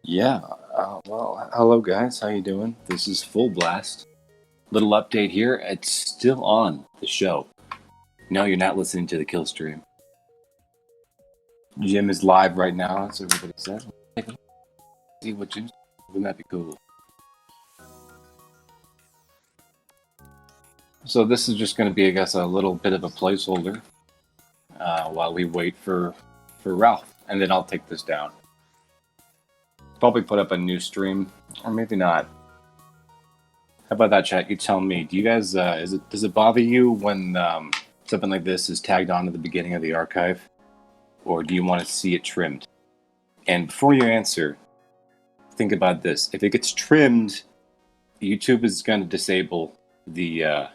Yeah. Well, hello guys. How you doing? This is Full Blast. Little update here. It's still on the show. No, you're not listening to the Killstream. Jim is live right now, as everybody says. Take a look, see what Jim's. Wouldn't that be cool? So this is just going to be, I guess, a little bit of a placeholder while we wait for Ralph, and then I'll take this down. Probably put up a new stream, or maybe not. How about that, chat? You tell me. Do you guys? Does it bother you when something like this is tagged on at the beginning of the archive, or do you want to see it trimmed? And before you answer, think about this: if it gets trimmed, YouTube is going to disable the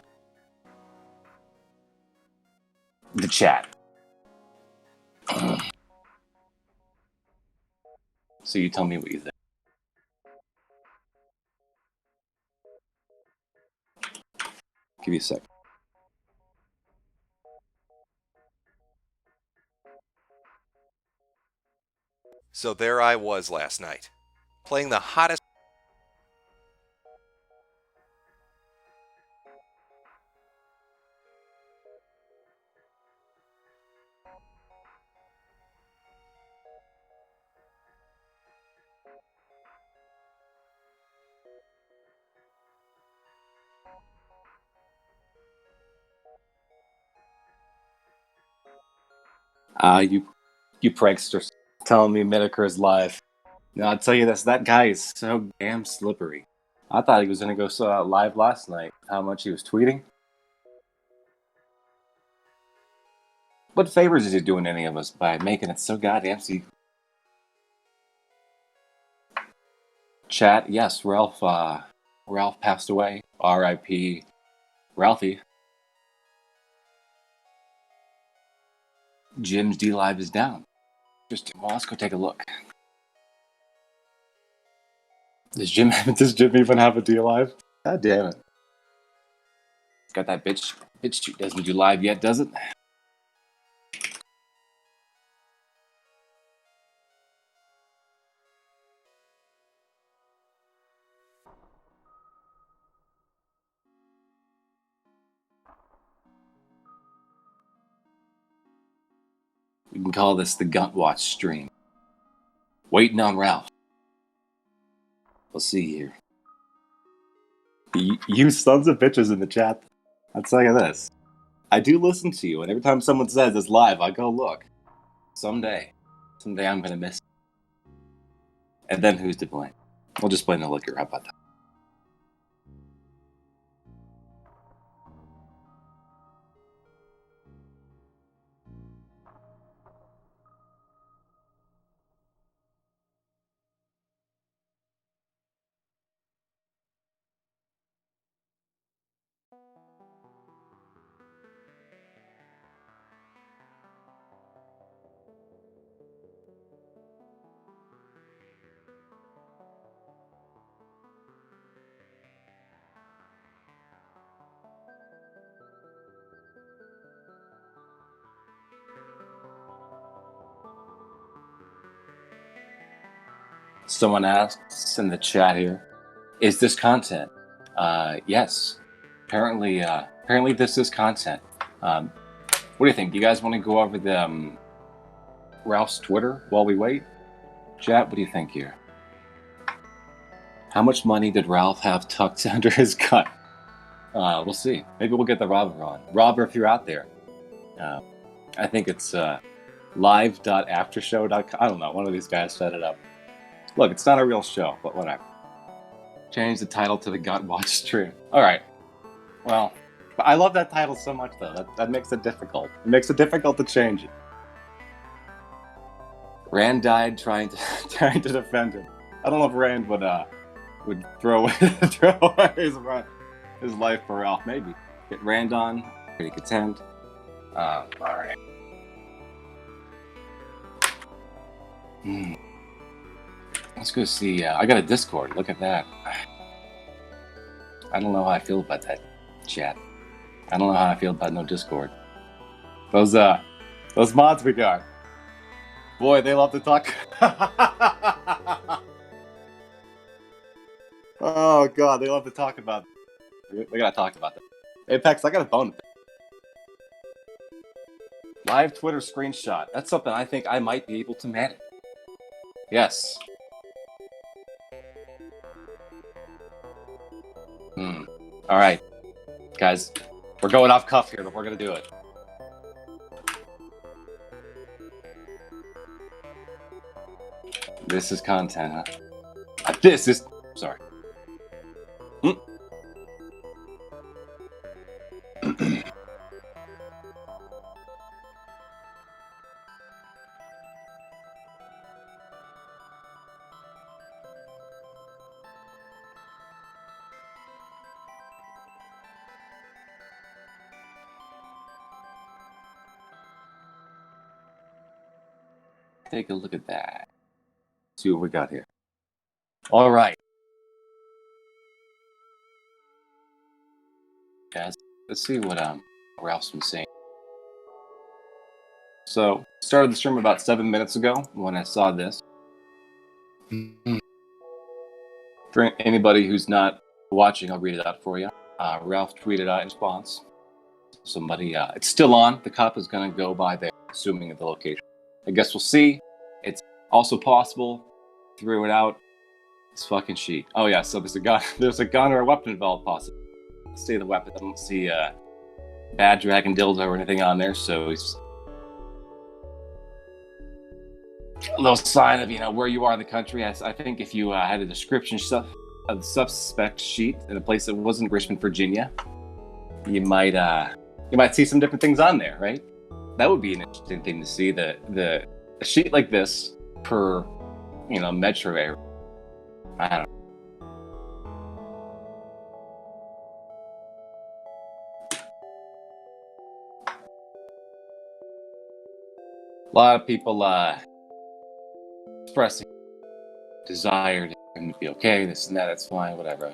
chat. So you tell me what you think. Give you a sec. So there I was last night, playing the hottest. You pranksters telling me Metaker is live. Now I'll tell you this: that guy is so damn slippery. I thought he was gonna go live last night. How much he was tweeting. What favors is he doing any of us by making it so goddamn secret? Chat, yes, Ralph passed away. R.I.P. Ralphie. Jim's D Live is down. Well, let's go take a look. Does Jim even have a D Live? God damn it. Got that bitch doesn't do live yet, does it? We can call this the Gunt Watch stream. Waiting on Ralph. We'll see here. You sons of bitches in the chat. I'll tell you this. I do listen to you, and every time someone says it's live, I go look. Someday I'm gonna miss it. And then who's to blame? We'll just blame the liquor. How about that? Someone asks in the chat here, is this content? Yes. Apparently this is content. What do you think? Do you guys want to go over the Ralph's Twitter while we wait? Chat, what do you think here? How much money did Ralph have tucked under his gut? We'll see. Maybe we'll get the Robber on. Robber, if you're out there. I think it's live.aftershow.com. I don't know. One of these guys set it up. Look, it's not a real show, but whatever. Change the title to the Gunt Watch stream. All right. Well, I love that title so much, though. That makes it difficult. It makes it difficult to change it. Rand died trying to defend him. I don't know if Rand would throw away his life for Ralph. Maybe get Rand on. Pretty content. All right. Let's go see. I got a Discord. Look at that. I don't know how I feel about that, chat. I don't know how I feel about no Discord. Those mods we got. Boy, they love to talk. Oh god, they love to talk about. We gotta talk about that. Apex, I got a bone. Live Twitter screenshot. That's something I think I might be able to manage. Yes. All right, guys, we're going off cuff here, but we're gonna do it. This is content, huh? This is... Sorry. Take a look at that. See what we got here. All right. Guys, let's see what Ralph's been saying. So, started the stream about 7 minutes ago when I saw this. For anybody who's not watching, I'll read it out for you. Ralph tweeted out in response. Somebody, it's still on. The cop is going to go by there, assuming at the location. I guess we'll see. It's also possible. Threw it out. It's fucking sheet. Oh yeah, so there's a gun or a weapon involved, possibly. See the weapon. I don't see bad dragon dildo or anything on there, so it's a little sign of where you are in the country. I think if you had a description of the suspect sheet in a place that wasn't Richmond, Virginia, you might see some different things on there, right? That would be an interesting thing to see. A sheet like this per metro area. I don't know. A lot of people expressing desire to be okay, this and that, that's fine, whatever.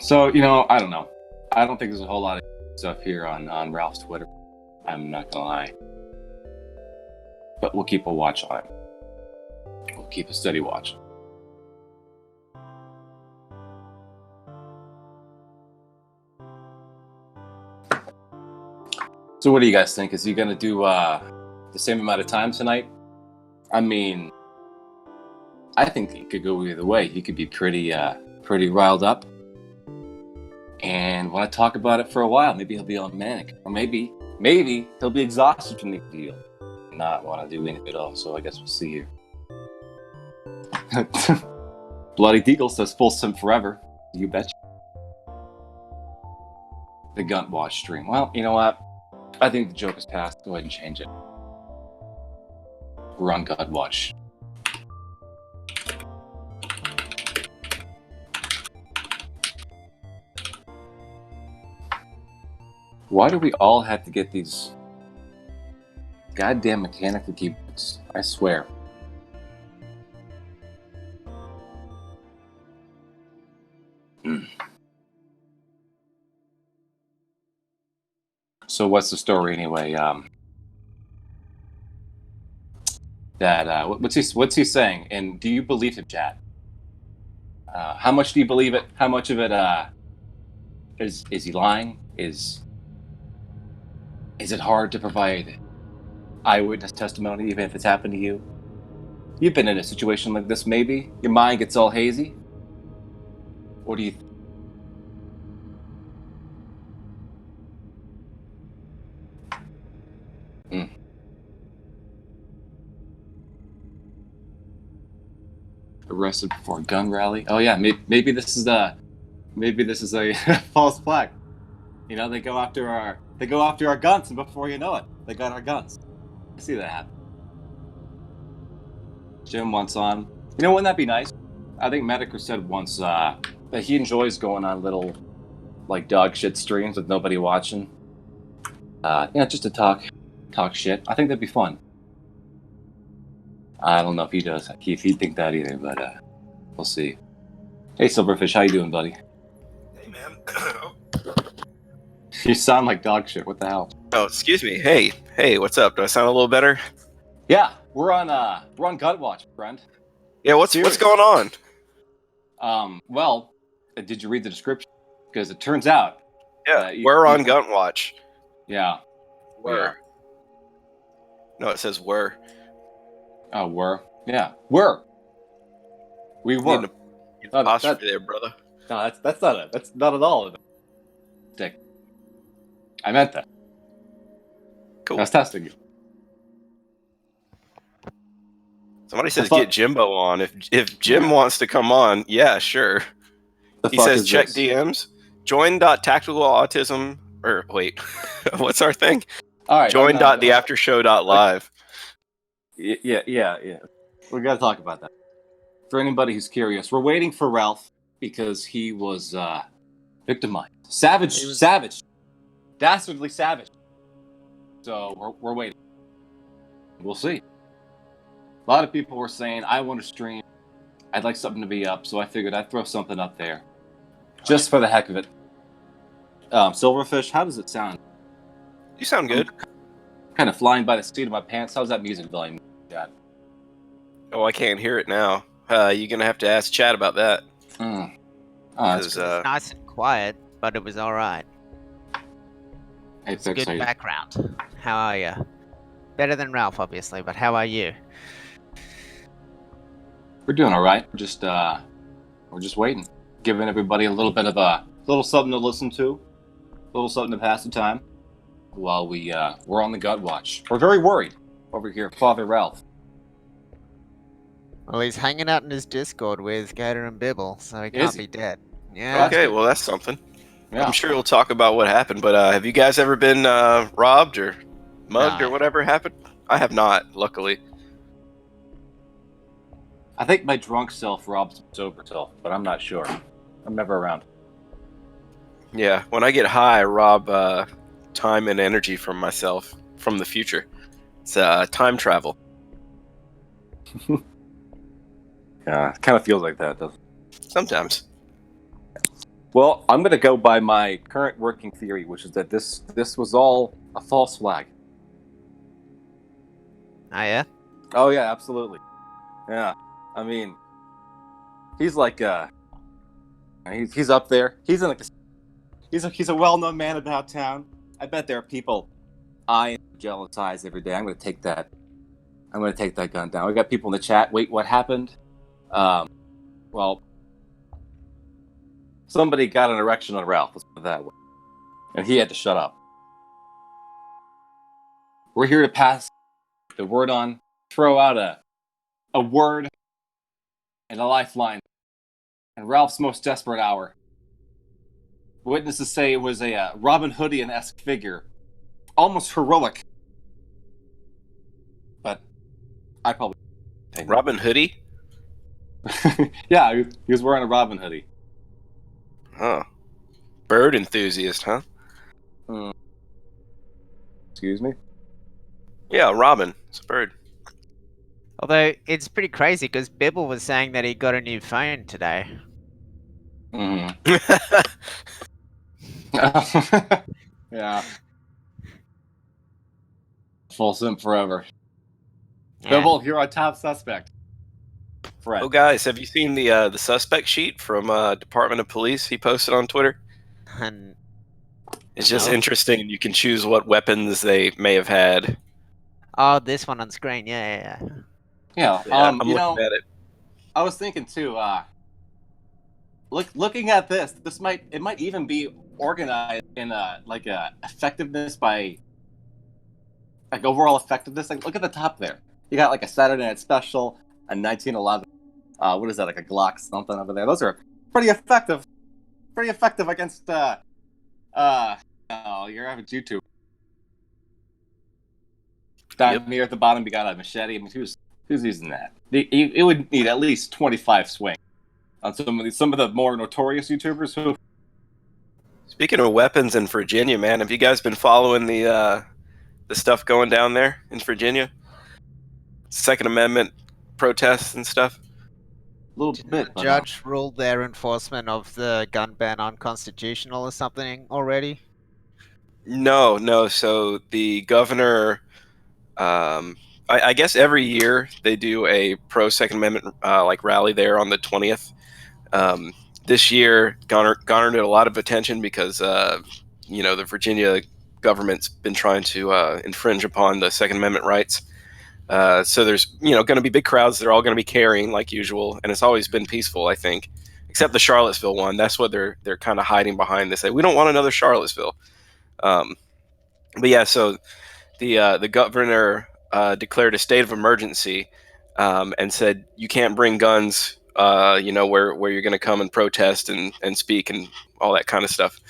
So, I don't know. I don't think there's a whole lot of stuff here on Ralph's Twitter. I'm not gonna lie. But we'll keep a watch on it. We'll keep a steady watch. So what do you guys think? Is he going to do the same amount of time tonight? I mean, I think he could go either way. He could be pretty riled up and want to talk about it for a while. Maybe he'll be on manic. Or maybe he'll be exhausted from the deal. Not want to do anything at all. So I guess we'll see here. Bloody Deagle says full sim forever. You betcha. The Gunt watch stream. Well, you know what? I think the joke is past. Go ahead and change it. We're on God watch. Why do we all have to get these goddamn mechanical keyboards? I swear. So what's the story anyway? What's he saying? And do you believe him, chat? How much do you believe it? How much of it is he lying? Is it hard to provide eyewitness testimony even if it's happened to you? You've been in a situation like this, maybe? Your mind gets all hazy? What do you think? Arrested before a gun rally. Oh yeah, maybe this is a false flag. They go after our guns, and before you know it, they got our guns. I see that happen. Jim wants on. Wouldn't that be nice? I think Mediker said once that he enjoys going on little dog shit streams with nobody watching. Just to talk shit. I think that'd be fun. I don't know if he does. If he'd think that either, but we'll see. Hey, Silverfish, how you doing, buddy? Hey, man. You sound like dog shit. What the hell? Oh, excuse me. Hey, what's up? Do I sound a little better? Yeah, We're on Gut Watch, friend. Yeah, what's going on? Well, did you read the description? Because it turns out. Yeah, we're on Gunt Watch. Yeah. Were. No, it says were. Oh, were. Yeah, were. We were. Need an apostrophe there, brother. No, that's not at all. Dick. I meant that. Cool. I was testing you. Somebody says get Jimbo on. If Jim wants to come on, yeah, sure. He says check this? DMs. Join.tacticalautism. Or wait, what's our thing? All right. Join.theaftershow.live. Yeah. We got to talk about that. For anybody who's curious, we're waiting for Ralph because he was victimized. Savage. Dastardly savage. So we're waiting. We'll see. A lot of people were saying, I want to stream. I'd like something to be up, so I figured I'd throw something up there. Just for the heck of it. Silverfish, how does it sound? You sound good. I'm kind of flying by the seat of my pants. How's that music volume, Chad? Oh, I can't hear it now. You're going to have to ask Chad about that. Oh, it's nice and quiet, but it was alright. It's a good background. How are you? Better than Ralph, obviously, but how are you? We're doing all right. We're just waiting, giving everybody a little bit of a little something to listen to, a little something to pass the time, while we're on the Gut Watch. We're very worried over here, Father Ralph. Well, he's hanging out in his Discord with Gator and Bibble, so he can't be dead. Yeah. Okay, well that's something. Yeah. I'm sure he'll talk about what happened, but have you guys ever been robbed or mugged or whatever happened? I have not, luckily. I think my drunk self robbed some sober self, but I'm not sure. I'm never around. Yeah, when I get high, I rob time and energy from myself from the future. It's time travel. Yeah, it kind of feels like that, doesn't it? Sometimes. Well, I'm going to go by my current working theory, which is that this was all a false flag. Oh, yeah? Oh, yeah, absolutely. Yeah. I mean, he's like, he's up there. He's a well-known man about town. I bet there are people eyeing jealous eyes every day. I'm going to take that gun down. We got people in the chat. Wait, what happened? Well, somebody got an erection on Ralph. Let's put it that way. And he had to shut up. We're here to pass the word on, throw out a word and a lifeline in Ralph's most desperate hour. Witnesses say it was a Robin Hoodian-esque figure. Almost heroic. But I probably... Robin Hoodie? Yeah, he was wearing a Robin hoodie. Huh. Bird enthusiast, huh? Excuse me? Yeah, Robin. It's a bird. Although, it's pretty crazy, because Bibble was saying that he got a new phone today. Yeah. Full simp forever. Yeah. Bibble, you're our top suspect. Friend. Oh, guys, have you seen the suspect sheet from Department of Police he posted on Twitter? And it's just interesting. You can choose what weapons they may have had. Oh, this one on screen. Yeah. I'm looking at it. I was thinking too. Looking at this might even be organized in like effectiveness by like overall effectiveness. Like look at the top there. You got like a Saturday Night Special, a 1911. What is that? Like a Glock something over there. Those are pretty effective. Pretty effective against oh, you're having YouTube. Down here at the bottom, you got a machete. I mean, who's using that? It would need at least 25 swing on some of the more notorious YouTubers who. Speaking of weapons in Virginia, man, have you guys been following the stuff going down there in Virginia? Second Amendment protests and stuff. A little bit. The judge ruled their enforcement of the gun ban unconstitutional or something already? No. So the governor I guess every year they do a pro Second Amendment like rally there on the 20th. This year garnered a lot of attention because the Virginia government's been trying to infringe upon the Second Amendment rights. So there's going to be big crowds. They're all going to be carrying like usual, and it's always been peaceful, I think, except the Charlottesville one. That's what they're kind of hiding behind. They say we don't want another Charlottesville. But yeah, so the governor declared a state of emergency and said you can't bring guns. Where you're going to come and protest and speak and all that kind of stuff.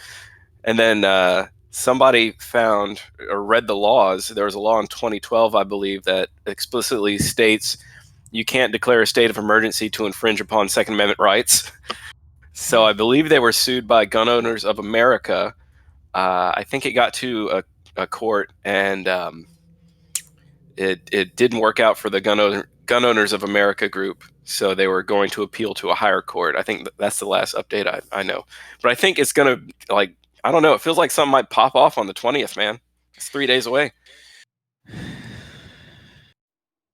And then somebody found or read the laws. There was a law in 2012, I believe, that explicitly states you can't declare a state of emergency to infringe upon Second Amendment rights. So I believe they were sued by Gun Owners of America. I think it got to a court, and it didn't work out for the Gun Owners of America group. So they were going to appeal to a higher court. I think that's the last update I know. But I think it's going to, like, I don't know. It feels like something might pop off on the 20th, man. It's 3 days away.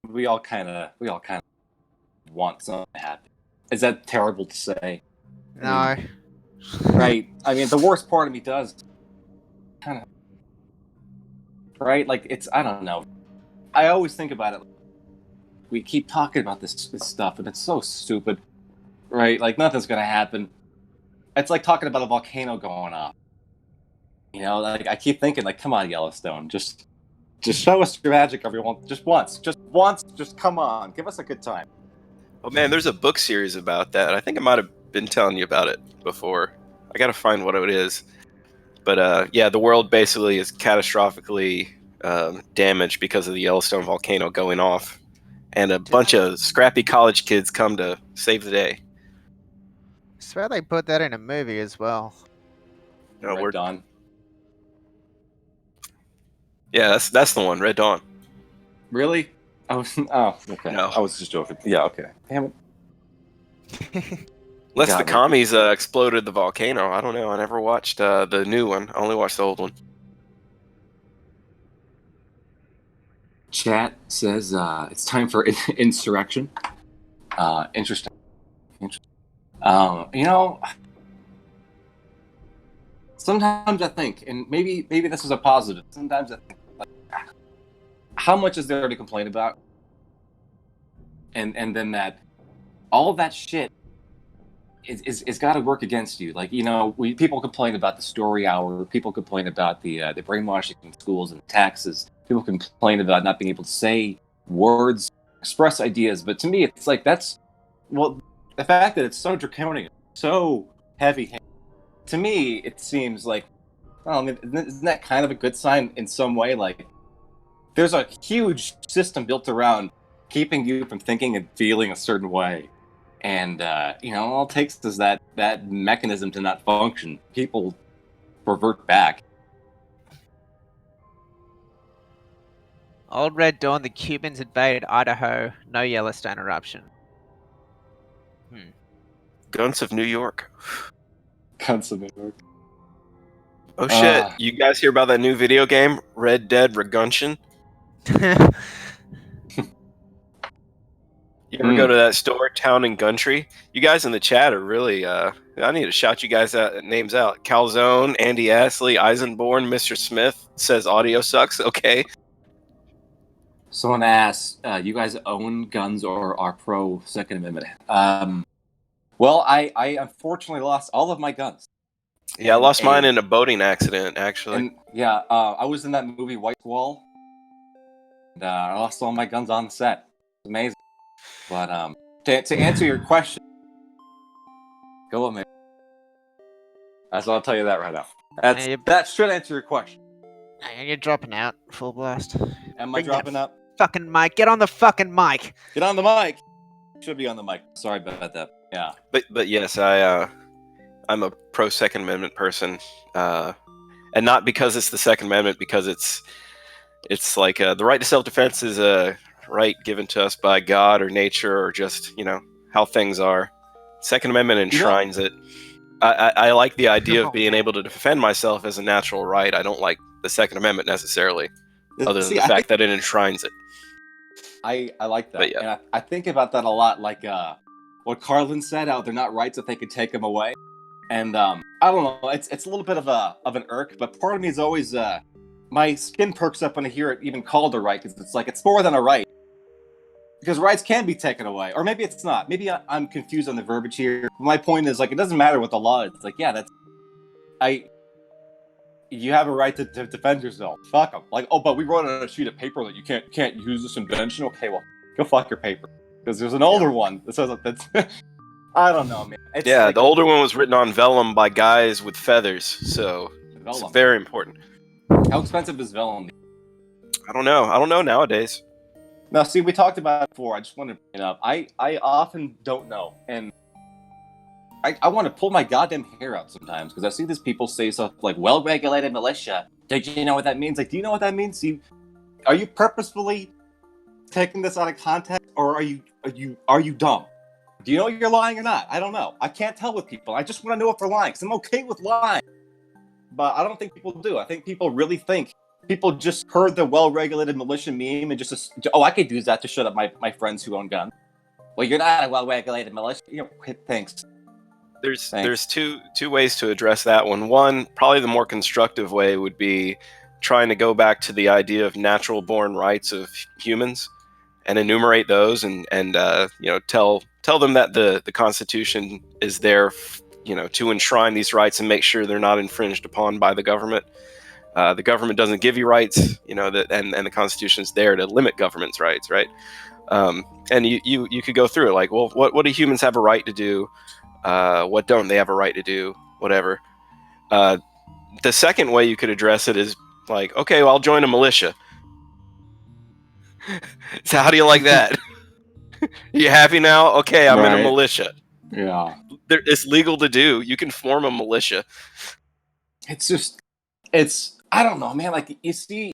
We all kind of want something to happen. Is that terrible to say? No. Right. I mean, the worst part of me does kind of, right? Like, I don't know. I always think about it. We keep talking about this stuff, and it's so stupid, right? Like, nothing's going to happen. It's like talking about a volcano going off. Like, I keep thinking, like, come on, Yellowstone. Just show us your magic, everyone. Just once. Just come on. Give us a good time. Oh, man, there's a book series about that. I think I might have been telling you about it before. I got to find what it is. But, yeah, the world basically is catastrophically damaged because of the Yellowstone volcano going off. And a bunch of scrappy college kids come to save the day. I swear they put that in a movie as well. No, Red Dawn. Yeah, that's the one, Red Dawn. Really? Oh, okay. No. I was just joking. Yeah, okay. Damn it. Unless the commies exploded the volcano. I don't know. I never watched the new one. I only watched the old one. Chat says it's time for insurrection. Interesting. Sometimes I think, and maybe this is a positive. Sometimes I think, like, how much is there to complain about? And then that all that shit is got to work against you. Like, people complain about the story hour. People complain about the brainwashing in schools and taxes. People complain about not being able to say words, express ideas. But to me, it's like the fact that it's so draconian, so heavy-handed. To me, it seems like, isn't that kind of a good sign in some way? Like, there's a huge system built around keeping you from thinking and feeling a certain way. And, all it takes is that mechanism to not function. People revert back. Old Red Dawn, the Cubans invaded Idaho, no Yellowstone eruption. Guns of New York. Guns of New York. Oh shit, you guys hear about that new video game, Red Dead Redemption? You ever go to that store, Town and Country? You guys in the chat are really, I need to shout you guys names out. Calzone, Andy Astley, Eisenborn, Mr. Smith says audio sucks. Okay. Someone asked, you guys own guns or are pro Second Amendment? Well, I unfortunately lost all of my guns. Yeah, I lost mine in a boating accident, actually. And yeah, I was in that movie White Wall. And I lost all my guns on the set. It's amazing. But to answer your question, go on, man. I'll tell you that right now. That should answer your question. You're dropping out, full blast. Am I dropping out? Fucking mic, get on the fucking mic. Get on the mic. Should be on the mic. Sorry about that. Yeah. But yes, I'm a pro Second Amendment person, and not because it's the Second Amendment, because it's like the right to self-defense is a right given to us by God or nature or just how things are. Second Amendment enshrines it. I like the idea of being able to defend myself as a natural right. I don't like the Second Amendment necessarily, other than the fact that it enshrines it. I like that. But yeah. And I think about that a lot, like what Carlin said, how they're not rights that they could take them away. And I don't know, it's a little bit of an irk, but part of me is always my skin perks up when I hear it even called a right, because it's like it's more than a right. Because rights can be taken away, or maybe it's not. Maybe I'm confused on the verbiage here. My point is, like, it doesn't matter what the law is. It's like, yeah, you have a right to defend yourself. Fuck them. Like, oh, but we wrote on a sheet of paper that you can't use this invention. Okay, well, go fuck your paper. Because there's an older one that says that's. I don't know, man. It's yeah, like, the older one was written on vellum by guys with feathers, so it's very important. How expensive is vellum? I don't know nowadays. Now, see, we talked about it before. I just wanted to bring it up. I often don't know, and I want to pull my goddamn hair out sometimes because I see these people say stuff like "well-regulated militia." Did you know what that means? Like, do you know what that means? Are you purposefully taking this out of context, or are you dumb? Do you know you're lying or not? I don't know. I can't tell with people. I just want to know if they're lying because I'm okay with lying, but I don't think people do. I think people really think. People just heard the well-regulated militia meme and just, oh, I could use that to shut up my friends who own guns. Well, you're not a well-regulated militia. Thanks. There's two ways to address that one. One, probably the more constructive way would be trying to go back to the idea of natural-born rights of humans and enumerate those and tell them that the Constitution is there, to enshrine these rights and make sure they're not infringed upon by the government. The government doesn't give you rights, and the Constitution is there to limit government's rights, right? And you could go through it like, well, what do humans have a right to do? What don't they have a right to do? Whatever. The second way you could address it is like, okay, well, I'll join a militia. So how do you like that? You happy now? Okay, I'm in a militia. Yeah. It's legal to do. You can form a militia. It's I don't know, man. Like, you see,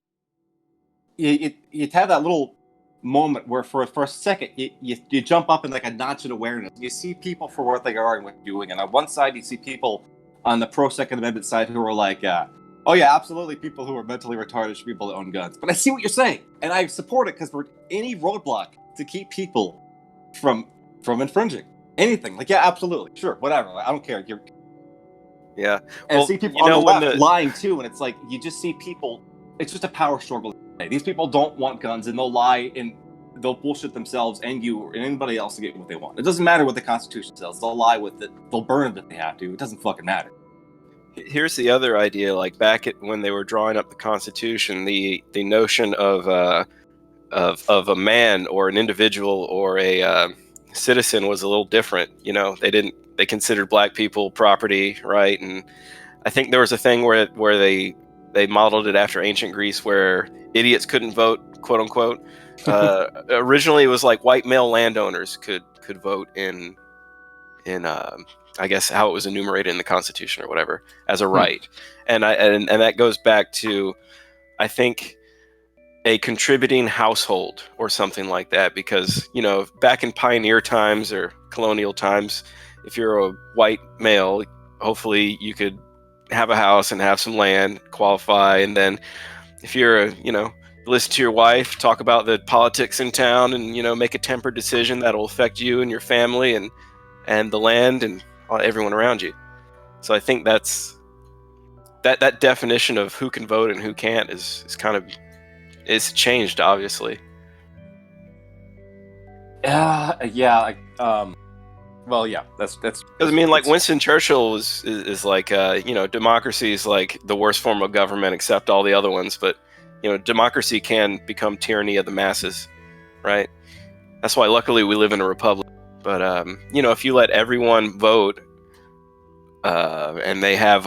you have that little moment where for a second you jump up in like a notch of awareness. You see people for what they are and what they're doing, and on one side you see people on the pro-Second Amendment side who are like, oh yeah, absolutely, people who are mentally retarded should be able to own guns. But I see what you're saying, and I support it because we're any roadblock to keep people from infringing anything. Like, yeah, absolutely, sure, whatever. I don't care. Yeah. And I see people on the left lying too, and it's like you just see people. It's just a power struggle. These people don't want guns, and they'll lie and they'll bullshit themselves and you and anybody else to get what they want. It doesn't matter what the Constitution says. They'll lie with it. They'll burn it if they have to. It doesn't fucking matter. Here's the other idea. Like back when they were drawing up the Constitution, the notion of a man or an individual or a citizen was a little different. They considered black people property, right? And I think there was a thing where they modeled it after ancient Greece, where idiots couldn't vote, quote unquote. Originally, it was like white male landowners could vote in I guess how it was enumerated in the Constitution or whatever as a right, and that goes back to, I think, a contributing household or something like that, because back in pioneer times or colonial times, if you're a white male, hopefully you could have a house and have some land, qualify, and then if you're listen to your wife talk about the politics in town and make a tempered decision that'll affect you and your family and the land and everyone around you. So I think that's that definition of who can vote and who can't is kind of, it's changed, obviously. Well, yeah, that's because I mean, like Winston Churchill is like democracy is like the worst form of government except all the other ones, but democracy can become tyranny of the masses, right? That's why luckily we live in a republic. But if you let everyone vote and they have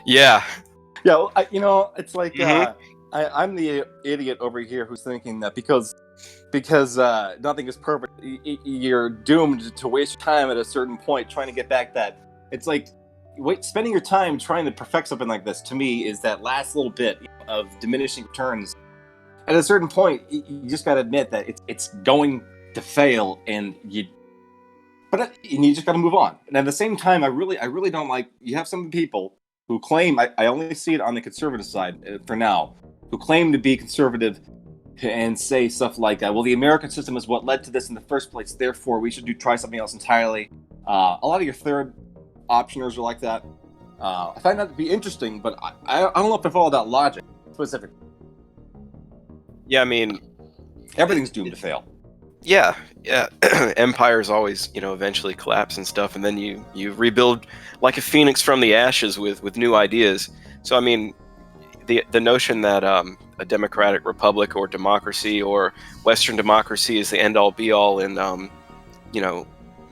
yeah. Well, it's like I'm the idiot over here who's thinking that because nothing is perfect, you're doomed to waste time at a certain point trying to get back that. It's like spending your time trying to perfect something like this, to me, is that last little bit of diminishing returns. At a certain point, you just got to admit that it's going to fail, and you just got to move on. And at the same time, I really don't like, you have some people who claim, I only see it on the conservative side for now, who claim to be conservative and say stuff like, well, the American system is what led to this in the first place, therefore we should try something else entirely. A lot of your third optioners are like that. I find that to be interesting, but I don't know if I follow that logic specifically. Yeah, I mean, everything's doomed to fail. Yeah. Empires always, eventually collapse and stuff, and then you rebuild like a phoenix from the ashes with new ideas. So I mean, the notion that a democratic republic or democracy or Western democracy is the end all be all in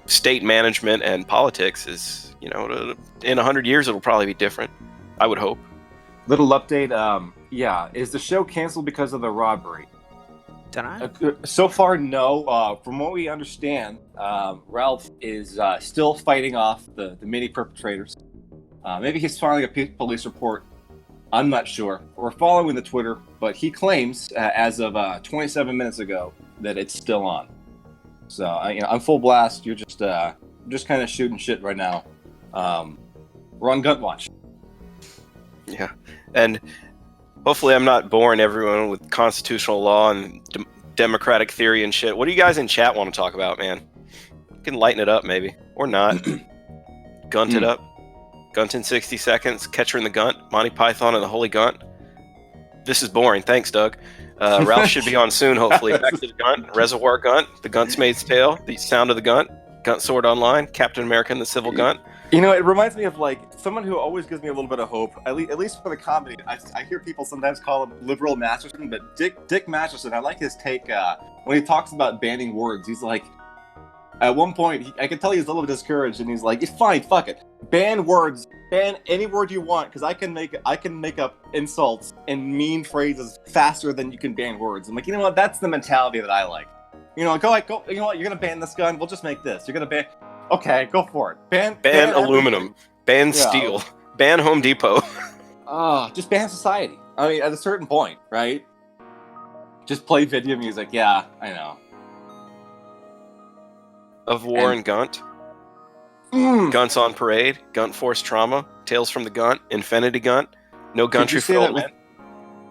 state management and politics is, in 100 years it'll probably be different. I would hope. Little update. Is the show canceled because of the robbery? So far, no. From what we understand, Ralph is still fighting off the many perpetrators. Maybe he's filing a police report. I'm not sure. We're following the Twitter, but he claims, as of 27 minutes ago, that it's still on. So, I'm full blast. You're just kind of shooting shit right now. We're on Gunt Watch. Yeah, and hopefully I'm not boring everyone with constitutional law and democratic theory and shit. What do you guys in chat want to talk about, man? You can lighten it up, maybe. Or not. Gunt it up. Gunt in 60 seconds. Catcher in the Gunt. Monty Python and the Holy Gunt. This is boring. Thanks, Doug. Ralph should be on soon, hopefully. Back to the Gunt. Reservoir Gunt. The Guntsmaid's Tale. The Sound of the Gunt. Gunt Sword Online. Captain America and the Civil Gunt. It reminds me of someone who always gives me a little bit of hope, at least for the comedy. I hear people sometimes call him liberal Masterson, but Dick Masterson, I like his take when he talks about banning words. He's like, at one point, I can tell he's a little bit discouraged, and he's like, "It's fine, fuck it, ban words, ban any word you want, because I can make up insults and mean phrases faster than you can ban words." I'm like, you know what? That's the mentality that I like. Go. You know what? You're gonna ban this gun. We'll just make this. You're gonna ban. Okay, go for it. Ban aluminum. Ban steel. Ban Home Depot. Just ban society. I mean, at a certain point, right? Just play video music. Yeah, I know. Of War and Gunt. Gunts on Parade. Gunt Force Trauma. Tales from the Gunt. Infinity Gunt. No Country for Old Men.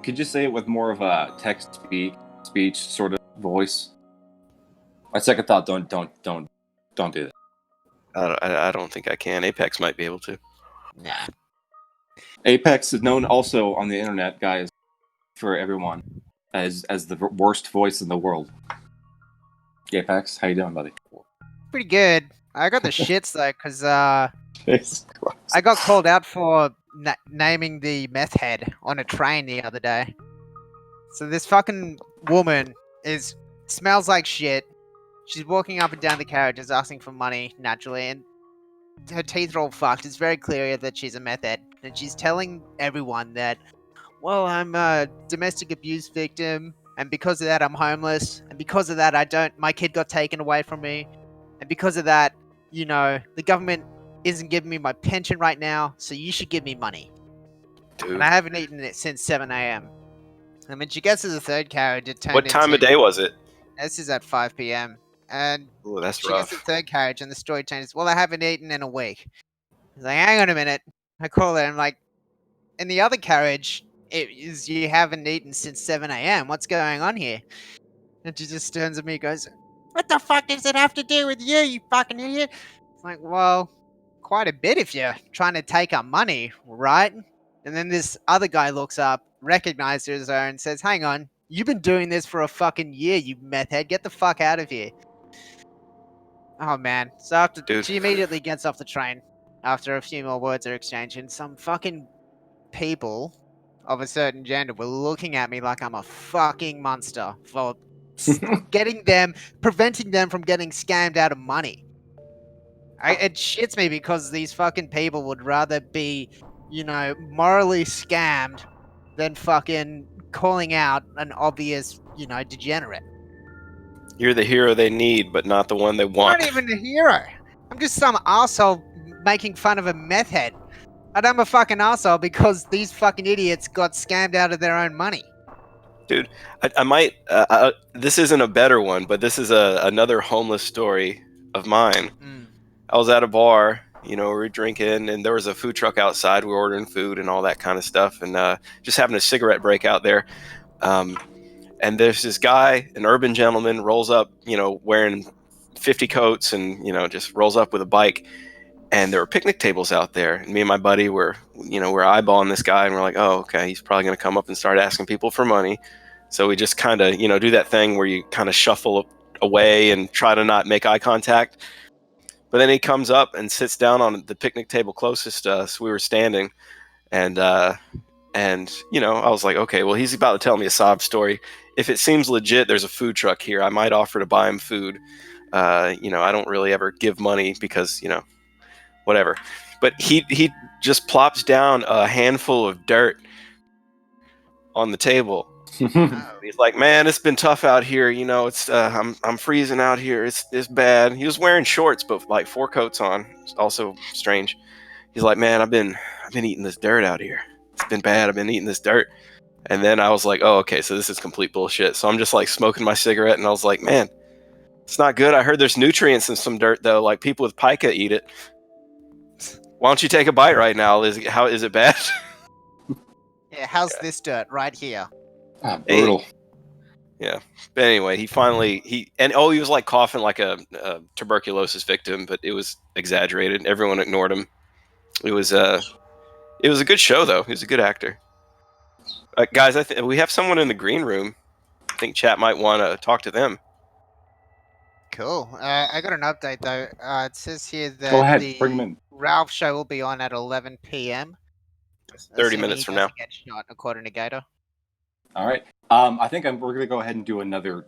Could you say it with more of a text speech sort of voice? My second thought, don't do that. I don't think I can. Apex might be able to. Nah. Apex is known also on the internet, guys, for everyone, as the worst voice in the world. Apex, how you doing, buddy? Pretty good. I got the shits though, because I got called out for naming the meth head on a train the other day. So this fucking woman smells like shit. She's walking up and down the carriages asking for money, naturally, and her teeth are all fucked. It's very clear that she's a meth head. And she's telling everyone that, well, I'm a domestic abuse victim, and because of that, I'm homeless, and because of that, my kid got taken away from me, and because of that, the government isn't giving me my pension right now, so you should give me money. Dude. And I haven't eaten it since 7 a.m. I mean, she gets to the third carriage, it turned What time of day was it? This is at 5 p.m. And that's she rough. gets the third carriage, and the story changes. Well, I haven't eaten in a week. He's like, hang on a minute. I call her, and I'm like, in the other carriage, you haven't eaten since 7 a.m. What's going on here? And she just turns at me and goes, what the fuck does it have to do with you, you fucking idiot? I'm like, well, quite a bit if you're trying to take our money, right? And then this other guy looks up, recognizes her, and says, hang on, you've been doing this for a fucking year, you meth head. Get the fuck out of here. Oh, man. So she immediately gets off the train after a few more words are exchanged, and some fucking people of a certain gender were looking at me like I'm a fucking monster for preventing them from getting scammed out of money. It shits me because these fucking people would rather be, morally scammed than fucking calling out an obvious, degenerate. You're the hero they need, but not the one they want. I'm not even a hero. I'm just some arsehole making fun of a meth head. And I'm a fucking arsehole because these fucking idiots got scammed out of their own money. Dude, I might... this isn't a better one, but this is another homeless story of mine. I was at a bar, You know, we were drinking, and there was a food truck outside. We were ordering food and all that kind of stuff, and just having a cigarette break out there. And there's this guy, an urban gentleman, rolls up, you know, wearing 50 coats and, you know, just rolls up with a bike. And there were picnic tables out there. And me and my buddy we're eyeballing this guy, and we're like, oh, okay, he's probably going to come up and start asking people for money. So we just kind of, you know, do that thing where you kind of shuffle away and try to not make eye contact. But then he comes up and sits down on the picnic table closest to us. We were standing, and you know, I was like, okay, well, he's about to tell me a sob story. If it seems legit, there's a food truck here. I might offer to buy him food. You know, I don't really ever give money because, you know, whatever. But he just plops down a handful of dirt on the table. He's like, man, it's been tough out here. You know, it's I'm freezing out here. It's bad. He was wearing shorts, but like 4 coats on. It's also strange. He's like, man, I've been eating this dirt out here. It's been bad. I've been eating this dirt. And then I was like, oh, okay, so this is complete bullshit. So I'm just like smoking my cigarette, and I was like, man, it's not good. I heard there's nutrients in some dirt though. Like people with pica eat it. Why don't you take a bite right now? Is it bad? Yeah, how's this dirt right here? Brutal. Yeah. But anyway, he was like coughing like a tuberculosis victim, but it was exaggerated. Everyone ignored him. It was a good show though. He was a good actor. Guys, I think we have someone in the green room. I think chat might want to talk to them. Cool. I got an update though. It says here that Go ahead, the bring him in. Ralph show will be on at 11 p.m. 30 minutes from now. Get shot, according to Gator. All right. I think we're gonna go ahead and do another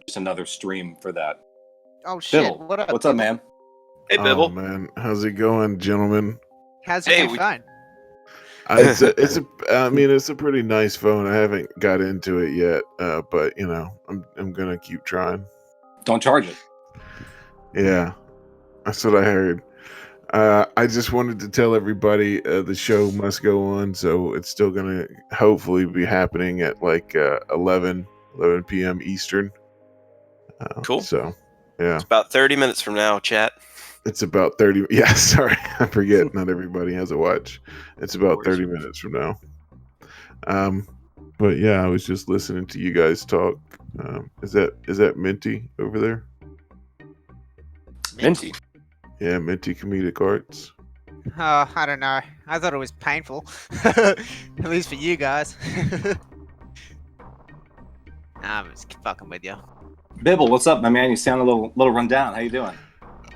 stream for that. Oh shit! Bibble, What up? what's up, Bibble? man? Hey, Bibble. Oh man, how's it going, gentlemen? How's Hey, your phone? It's a pretty nice phone. I haven't got into it yet, but you know, I'm gonna keep trying. Don't charge it. Yeah, that's what I heard. I just wanted to tell everybody the show must go on, so it's still gonna hopefully be happening at like 11 p.m. Eastern. Cool. So, yeah, It's about 30 minutes from now, chat. it's about 30. Yeah, sorry, I forget. Not everybody has a watch. It's about 30 minutes from now. But yeah, I was just listening to you guys talk. Is that Minty over there? Minty. Yeah, Minty Comedic Arts. Oh, I don't know. I thought it was painful. At least for you guys. I'm just fucking with you. Bibble, what's up, my man? You sound a little run down. How you doing?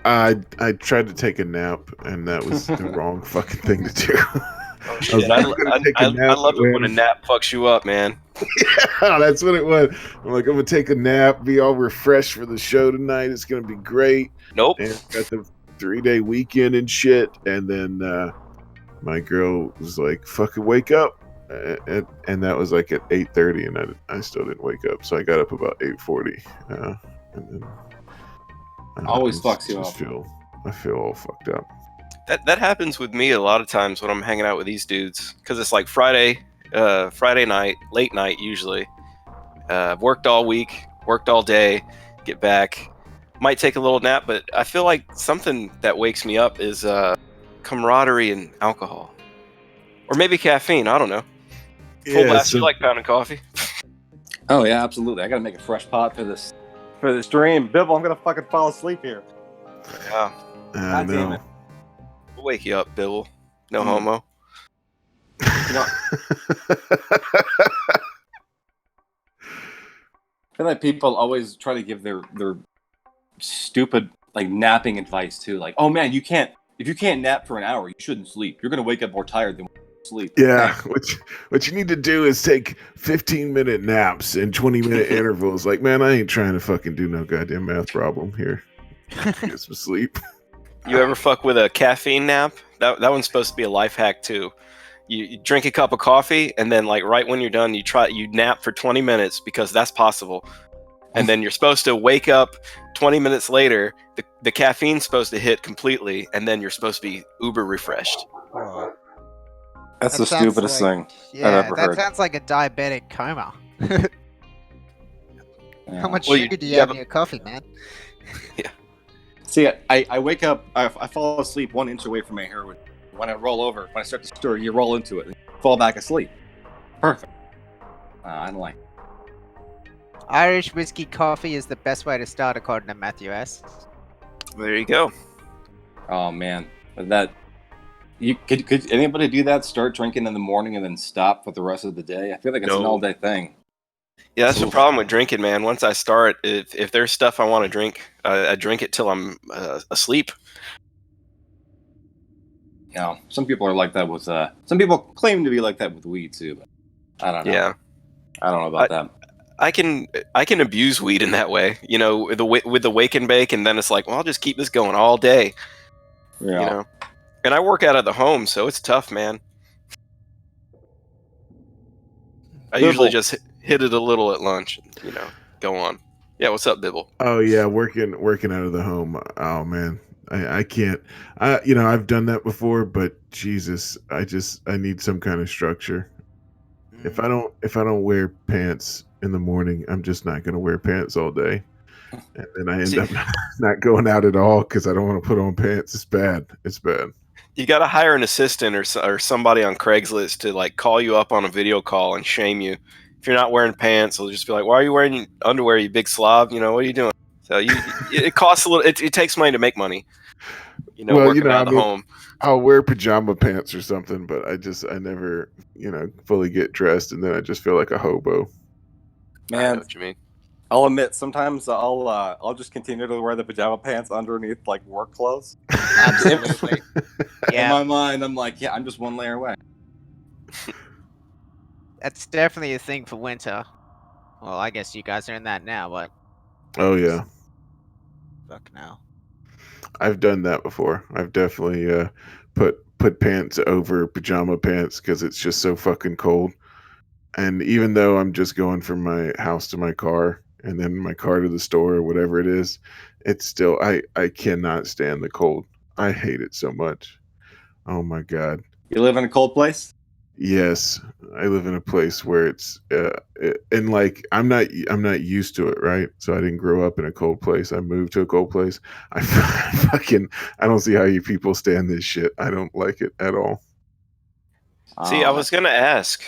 I tried to take a nap, and that was the wrong fucking thing to do. Oh, shit. I love it when a nap fucks you up, man. Yeah, that's what it was. I'm like, I'm gonna take a nap, be all refreshed for the show tonight. It's gonna be great. Nope. And got the 3-day weekend and shit. And then my girl was like, "Fucking wake up!" And that was like at 8:30, and I still didn't wake up. So I got up about 8:40. And then Always fucks you up. I feel all fucked up. That happens with me a lot of times when I'm hanging out with these dudes, because it's like Friday night, late night usually. Worked all week, worked all day, get back, might take a little nap, but I feel like something that wakes me up is camaraderie and alcohol, or maybe caffeine. I don't know. Full blast. You like pounding coffee? Oh yeah, absolutely. I gotta make a fresh pot for this stream. Bibble, I'm gonna fucking fall asleep here. Yeah. I God damn know. it. We'll wake you up, Bill. No homo. You know, I feel like people always try to give their stupid like napping advice too. Like, oh man, if you can't nap for an hour, you shouldn't sleep. You're gonna wake up more tired than sleep. Yeah, what you need to do is take 15-minute naps and 20-minute intervals. Like, man, I ain't trying to fucking do no goddamn math problem here. Get some sleep. You ever fuck with a caffeine nap? That one's supposed to be a life hack too. You drink a cup of coffee, and then like right when you're done, you nap for 20 minutes, because that's possible. And then you're supposed to wake up 20 minutes later. The caffeine's supposed to hit completely, and then you're supposed to be uber refreshed. That's That the sounds stupidest like- thing Yeah, I've ever that heard. sounds like a diabetic coma. Yeah. How much Well, sugar you- do you you have have in your coffee, man? See, I wake up, I fall asleep 1 inch away from my heroin. When I roll over, when I start to stir, you roll into it and fall back asleep. Perfect. I don't like it. Irish whiskey coffee is the best way to start, according to Matthew S. There you go. Oh, man. That... Could anybody do that? Start drinking in the morning and then stop for the rest of the day? I feel like it's an No. all-day thing. Yeah, that's the Oof. problem with drinking, man. Once I start, if there's stuff I want to drink, I drink it till I'm asleep. You know, some people are like that with... some people claim to be like that with weed, too. But I don't know. Yeah, I don't know about that. I can abuse weed in that way. You know, with the wake and bake, and then it's like, well, I'll just keep this going all day. Yeah. You know, and I work out of the home, so it's tough, man. I usually just hit it a little at lunch, and, you know, go on. Yeah, what's up, Bibble? Oh yeah, working out of the home. Oh man, I can't. I've done that before, but Jesus, I need some kind of structure. If I don't wear pants in the morning, I'm just not going to wear pants all day, and then I end up not going out at all because I don't want to put on pants. It's bad. It's bad. You got to hire an assistant or somebody on Craigslist to like call you up on a video call and shame you. If you're not wearing pants, they'll just be like, "Why are you wearing underwear, you big slob? You know, what are you doing?" So it costs a little. It takes money to make money. You know, working out of the home. I'll wear pajama pants or something, but I never, fully get dressed, and then I just feel like a hobo. I know Man, what you mean. I'll admit, sometimes I'll just continue to wear the pajama pants underneath like work clothes. Absolutely. In my mind, I'm like, yeah, I'm just one layer away. That's definitely a thing for winter. Well, I guess you guys are in that now, but Oh yeah, fuck now. I've done that before. I've definitely put pants over pajama pants because it's just so fucking cold. And even though I'm just going from my house to my car and then my car to the store or whatever it is, it's still I cannot stand the cold. I hate it so much. Oh my god. You live in a cold place? Yes, I live in a place where it's and like I'm not used to it, right? So I didn't grow up in a cold place. I moved to a cold place. I I don't see how you people stand this shit. I don't like it at all. See, I was gonna ask,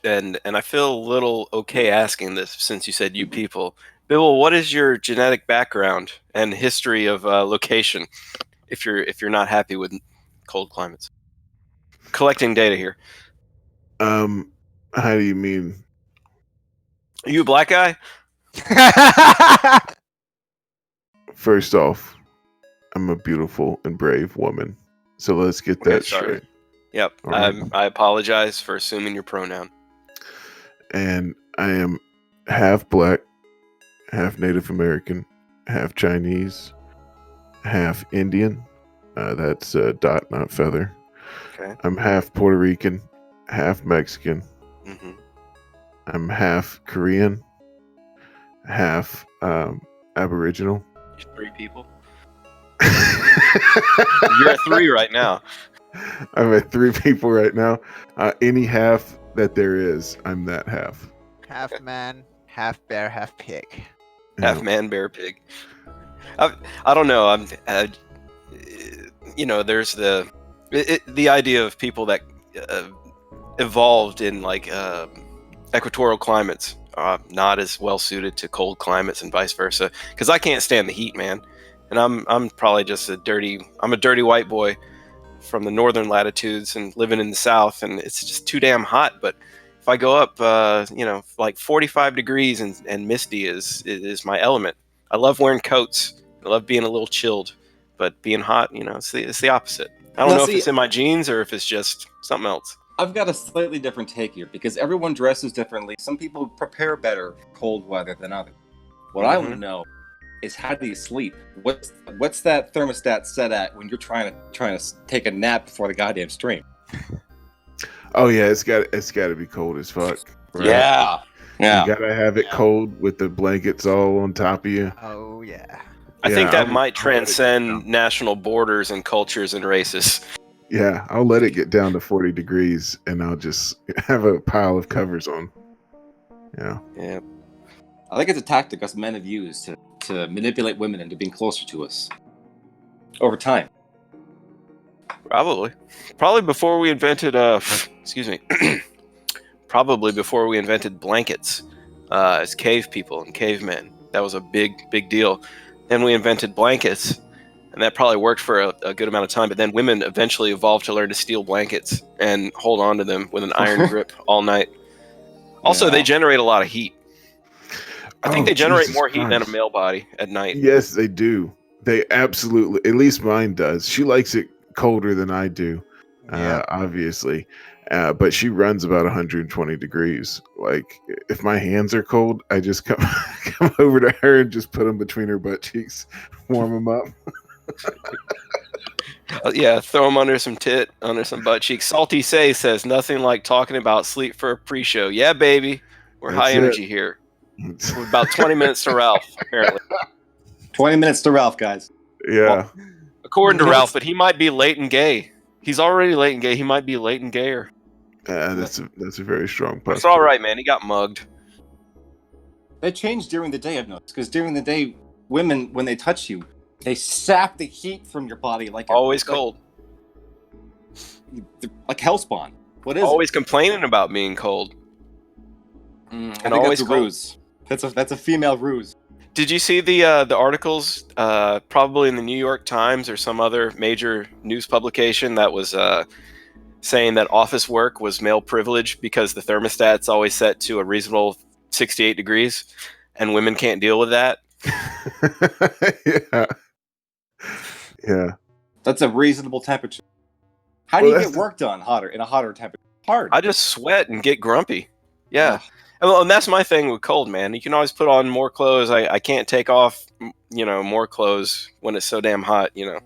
and I feel a little okay asking this since you said you people. Bill, what is your genetic background and history of location? If you're not happy with cold climates, collecting data here. How do you mean? Are you a black guy? First off, I'm a beautiful and brave woman. So let's get that straight. Yep. All right. I apologize for assuming your pronoun. And I am half black, half Native American, half Chinese, half Indian. That's dot, not feather. Okay. I'm half Puerto Rican, half Mexican. Mm-hmm. I'm half Korean, half Aboriginal. You're 3 people. You're at 3 right now. I'm at 3 people right now. Any half that there is, I'm that half. Half man, half bear, half pig. Half man, bear, pig. I don't know. There's the idea of people that evolved in like equatorial climates, not as well suited to cold climates and vice versa. Because I can't stand the heat, man. And I'm probably just a dirty white boy from the northern latitudes and living in the south, and it's just too damn hot. But if I go up, like 45 degrees and misty is my element. I love wearing coats. I love being a little chilled, but being hot, it's the opposite. I don't know if it's in my genes or if it's just something else. I've got a slightly different take here because everyone dresses differently. Some people prepare better for cold weather than others. What I want to know is, how do you sleep? What's that thermostat set at when you're trying to take a nap before the goddamn stream? Oh yeah, it's got to be cold as fuck. Right? Yeah. You gotta have it cold with the blankets all on top of you. Oh yeah. I think that might transcend national borders and cultures and races. Yeah, I'll let it get down to 40 degrees and I'll just have a pile of covers on. Yeah. I think it's a tactic us men have used to manipulate women into being closer to us over time. Probably before we invented excuse me, probably before we invented blankets as cave people and cavemen. That was a big deal. Then we invented blankets, and that probably worked for a good amount of time. But then women eventually evolved to learn to steal blankets and hold on to them with an iron grip all night. Also, Yeah. they generate a lot of heat. I think they generate Jesus more heat than a Christ. male body at night. Yes, they do. They absolutely, at least mine does. She likes it colder than I do, obviously. But she runs about 120 degrees. Like, if my hands are cold, I just come over to her and just put them between her butt cheeks, warm them up. Yeah, throw them under some butt cheeks. Salty Say says nothing like talking about sleep for a pre-show. Yeah, baby, we're That's high it. energy here. We're about 20 minutes to Ralph, apparently. 20 minutes to Ralph, guys. Yeah. According to You know Ralph, but he might be latent gay. He's already latent gay. He might be latent gayer. That's a very strong But it's possibility. all right, man. He got mugged. They change during the day, I've noticed, because during the day, women, when they touch you, they sap the heat from your body like Always cold. like hellspawn. What is Always complaining about being cold. it? I and think always that's a cold. ruse. That's a female ruse. Did you see the articles, probably in the New York Times or some other major news publication that was saying that office work was male privilege because the thermostat's always set to a reasonable 68 degrees, and women can't deal with that? Yeah. Yeah. That's a reasonable temperature. How do Well, you that's get the- work done in a hotter temperature? Hard. I just sweat and get grumpy. Yeah. Ugh. And that's my thing with cold, man. You can always put on more clothes. I can't take off, more clothes when it's so damn hot, I And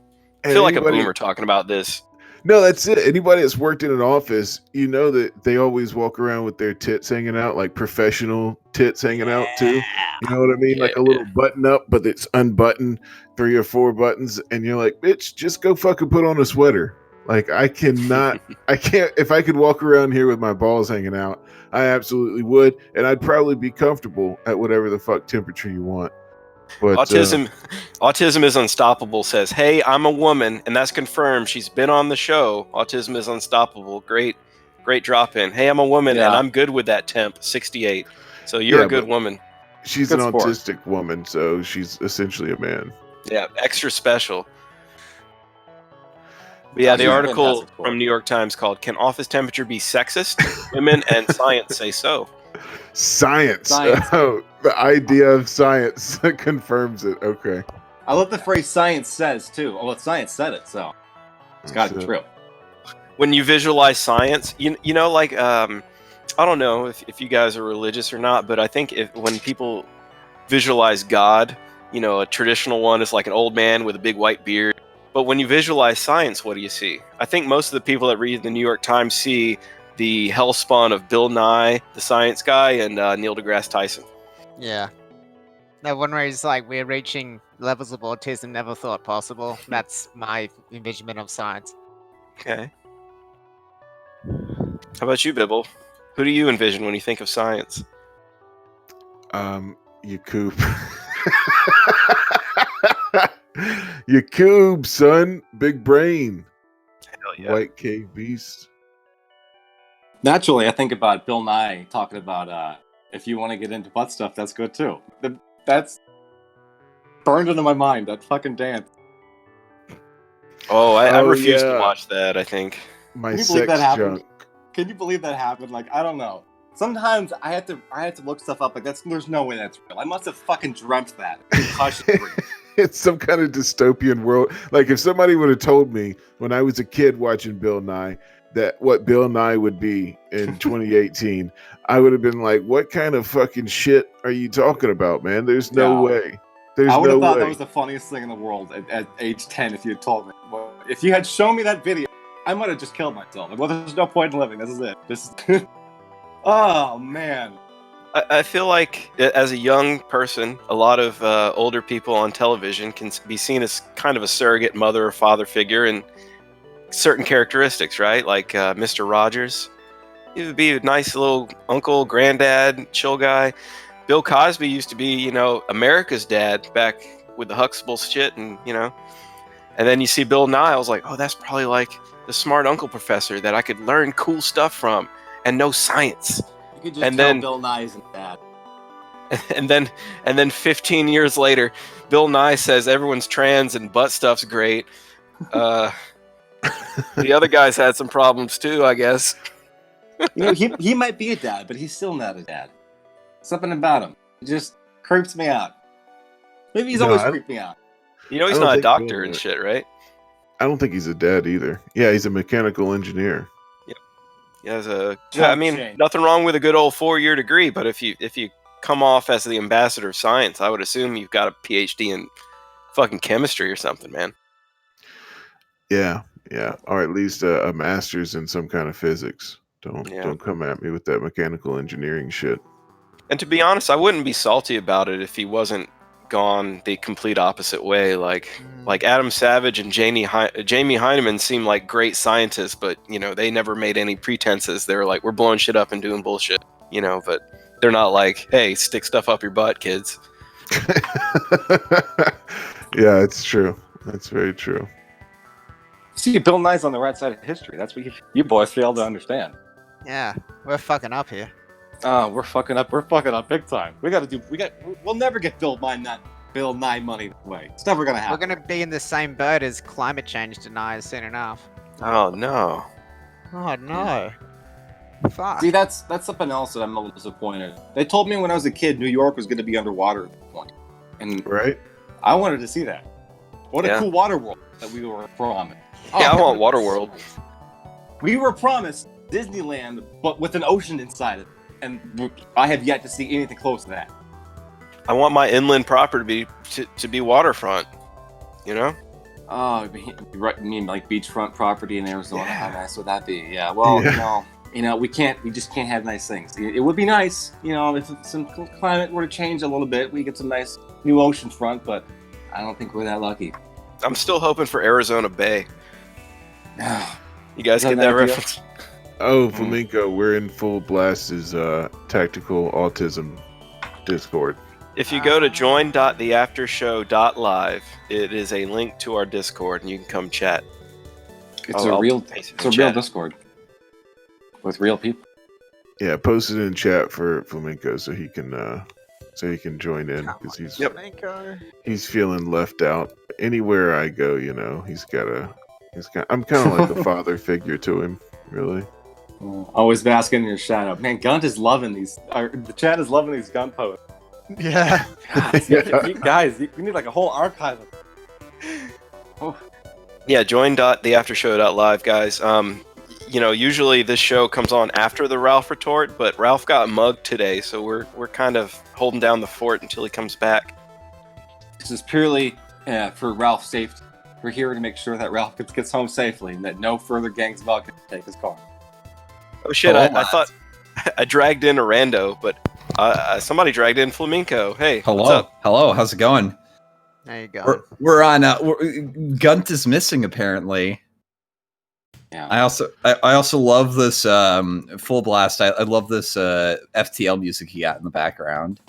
feel like a anybody- boomer talking about this. No, that's it. Anybody that's worked in an office, you know that they always walk around with their tits hanging out, like professional tits hanging out too. You know what I mean? Like a little button up, but it's unbuttoned, 3 or 4 buttons, and you're like, bitch, just go fucking put on a sweater. Like I can't. If I could walk around here with my balls hanging out, I absolutely would, and I'd probably be comfortable at whatever the fuck temperature you want. But Autism is Unstoppable says, hey, I'm a woman, and that's confirmed. She's been on the show. Autism is Unstoppable. Great drop in. Hey, I'm a woman, and I'm good with that temp, 68. So you're Yeah, a good but- woman. she's Good an sport. autistic woman, so she's essentially a man. Yeah, extra special. But yeah, the She's a article fantastic sport. from New York Times called "Can Office Temperature Be Sexist?" Women and Science Say So. Science. Science. Oh, the idea of science confirms it. Okay. I love the phrase "science says" too. Oh, well, science said it, so it's got to be So- true. When you visualize science, like I don't know if you guys are religious or not, but I think when people visualize God, a traditional one is like an old man with a big white beard. But when you visualize science, what do you see? I think most of the people that read the New York Times see the hellspawn of Bill Nye, the science guy, and Neil deGrasse Tyson. Yeah. That one where he's like, we're reaching levels of autism never thought possible. That's my envisionment of science. Okay. How about you, Bibble? Who do you envision when you think of science? You coop. You cube, son. Big brain. Hell yeah. White cave beast. Naturally, I think about Bill Nye talking about if you want to get into butt stuff, that's good too. That's burned into my mind. That fucking dance. Oh, I refuse to yeah. watch that, I think. My Can you believe sex that happened? junk. Can you believe that happened? Like, I don't know. Sometimes I had to look stuff up. Like, there's no way that's real. I must have fucking dreamt that. Concussion dream. It's some kind of dystopian world. Like if somebody would have told me when I was a kid watching Bill Nye that what Bill Nye would be in 2018, I would have been like, "What kind of fucking shit are you talking about, man? There's no No. way. There's I would no have thought way." that was the funniest thing in the world at age 10 if you had told me. Well, if you had shown me that video, I might have just killed myself. Like, well, there's no point in living. This is it. This is... Oh, man. I feel like as a young person, a lot of older people on television can be seen as kind of a surrogate mother or father figure and certain characteristics, right? Like Mr. Rogers. He would be a nice little uncle, granddad, chill guy. Bill Cosby used to be, America's dad back with the Huxtable shit, and and then you see Bill Nye. I was like, oh, that's probably like the smart uncle professor that I could learn cool stuff from and know science. You could just And tell then- Bill Nye isn't bad. And then 15 years later, Bill Nye says everyone's trans and butt stuff's great. The other guys had some problems too, I guess. He might be a dad, but he's still not a dad. Something about him just creeps me out. Maybe he's No, always I- creeped me out. He's I don't not a think doctor Bill- and shit, right? I don't think he's a dad either. Yeah, he's a mechanical engineer. He has a. Chump I mean, change. nothing wrong with a good old 4-year degree, but if you come off as the ambassador of science, I would assume you've got a PhD in fucking chemistry or something, man. Yeah, or at least a master's in some kind of physics. Yeah. Don't come at me with that mechanical engineering shit. And to be honest, I wouldn't be salty about it if he wasn't gone the complete opposite way. Like Adam Savage and Jamie Heineman seem like great scientists, but they never made any pretenses. They were like, we're blowing shit up and doing bullshit, but they're not like, hey, stick stuff up your butt, kids. Yeah, it's true. That's very true. See, Bill Nye's on the right side of history. That's what you boys fail to understand. Yeah, we're fucking up here. Oh, we're fucking up. We're fucking up big time. We'll never get Bill Nye money that way. It's never gonna We're happen. gonna be in the same boat as climate change deniers soon enough. Oh no. Oh no. Fuck. See, that's something else that I'm a little disappointed. They told me when I was a kid, New York was gonna be underwater at that point, and Right? I wanted to see that. What a Yeah. cool water world that we were promised. Yeah, I Oh, want Waterworld. We were promised Disneyland, but with an ocean inside it, and I have yet to see anything close to that. I want my inland property to be waterfront. Oh, you mean like beachfront property in Arizona? Yeah. How nice would that be? Yeah. Well, Yeah. we just can't have nice things. It would be nice, if some climate were to change a little bit, we get some nice new ocean front, but I don't think we're that lucky. I'm still hoping for Arizona Bay. You guys Is that get that an idea? reference? Oh, Flamenco, we're in full blast is tactical autism Discord. If you go to join.theaftershow.live, it is a link to our Discord, and you can come chat. It's I'll a real paste it it's in a real chat. Discord with real people. Yeah, post it in chat for Flamenco so he can join in because he's feeling left out. Anywhere I go, I'm kind of like a father figure to him, really. Always basking in your shadow. Man, Gunt is loving these. The chat is loving these Gunt posts. Yeah. Guys, you need like a whole archive of Yeah, join.theaftershow.live, guys. Usually this show comes on after the Ralph retort, but Ralph got mugged today, so we're kind of holding down the fort until he comes back. This is purely for Ralph's safety. We're here to make sure that Ralph gets home safely and that no further gangs of Elk can take his car. Oh shit, Oh, I thought I dragged in a rando, but somebody dragged in Flamenco. Hey, Hello, what's up? hello. How's it going? There you go. We're on. Gunt is missing apparently. Yeah. I also love this full blast. I love this FTL music he got in the background.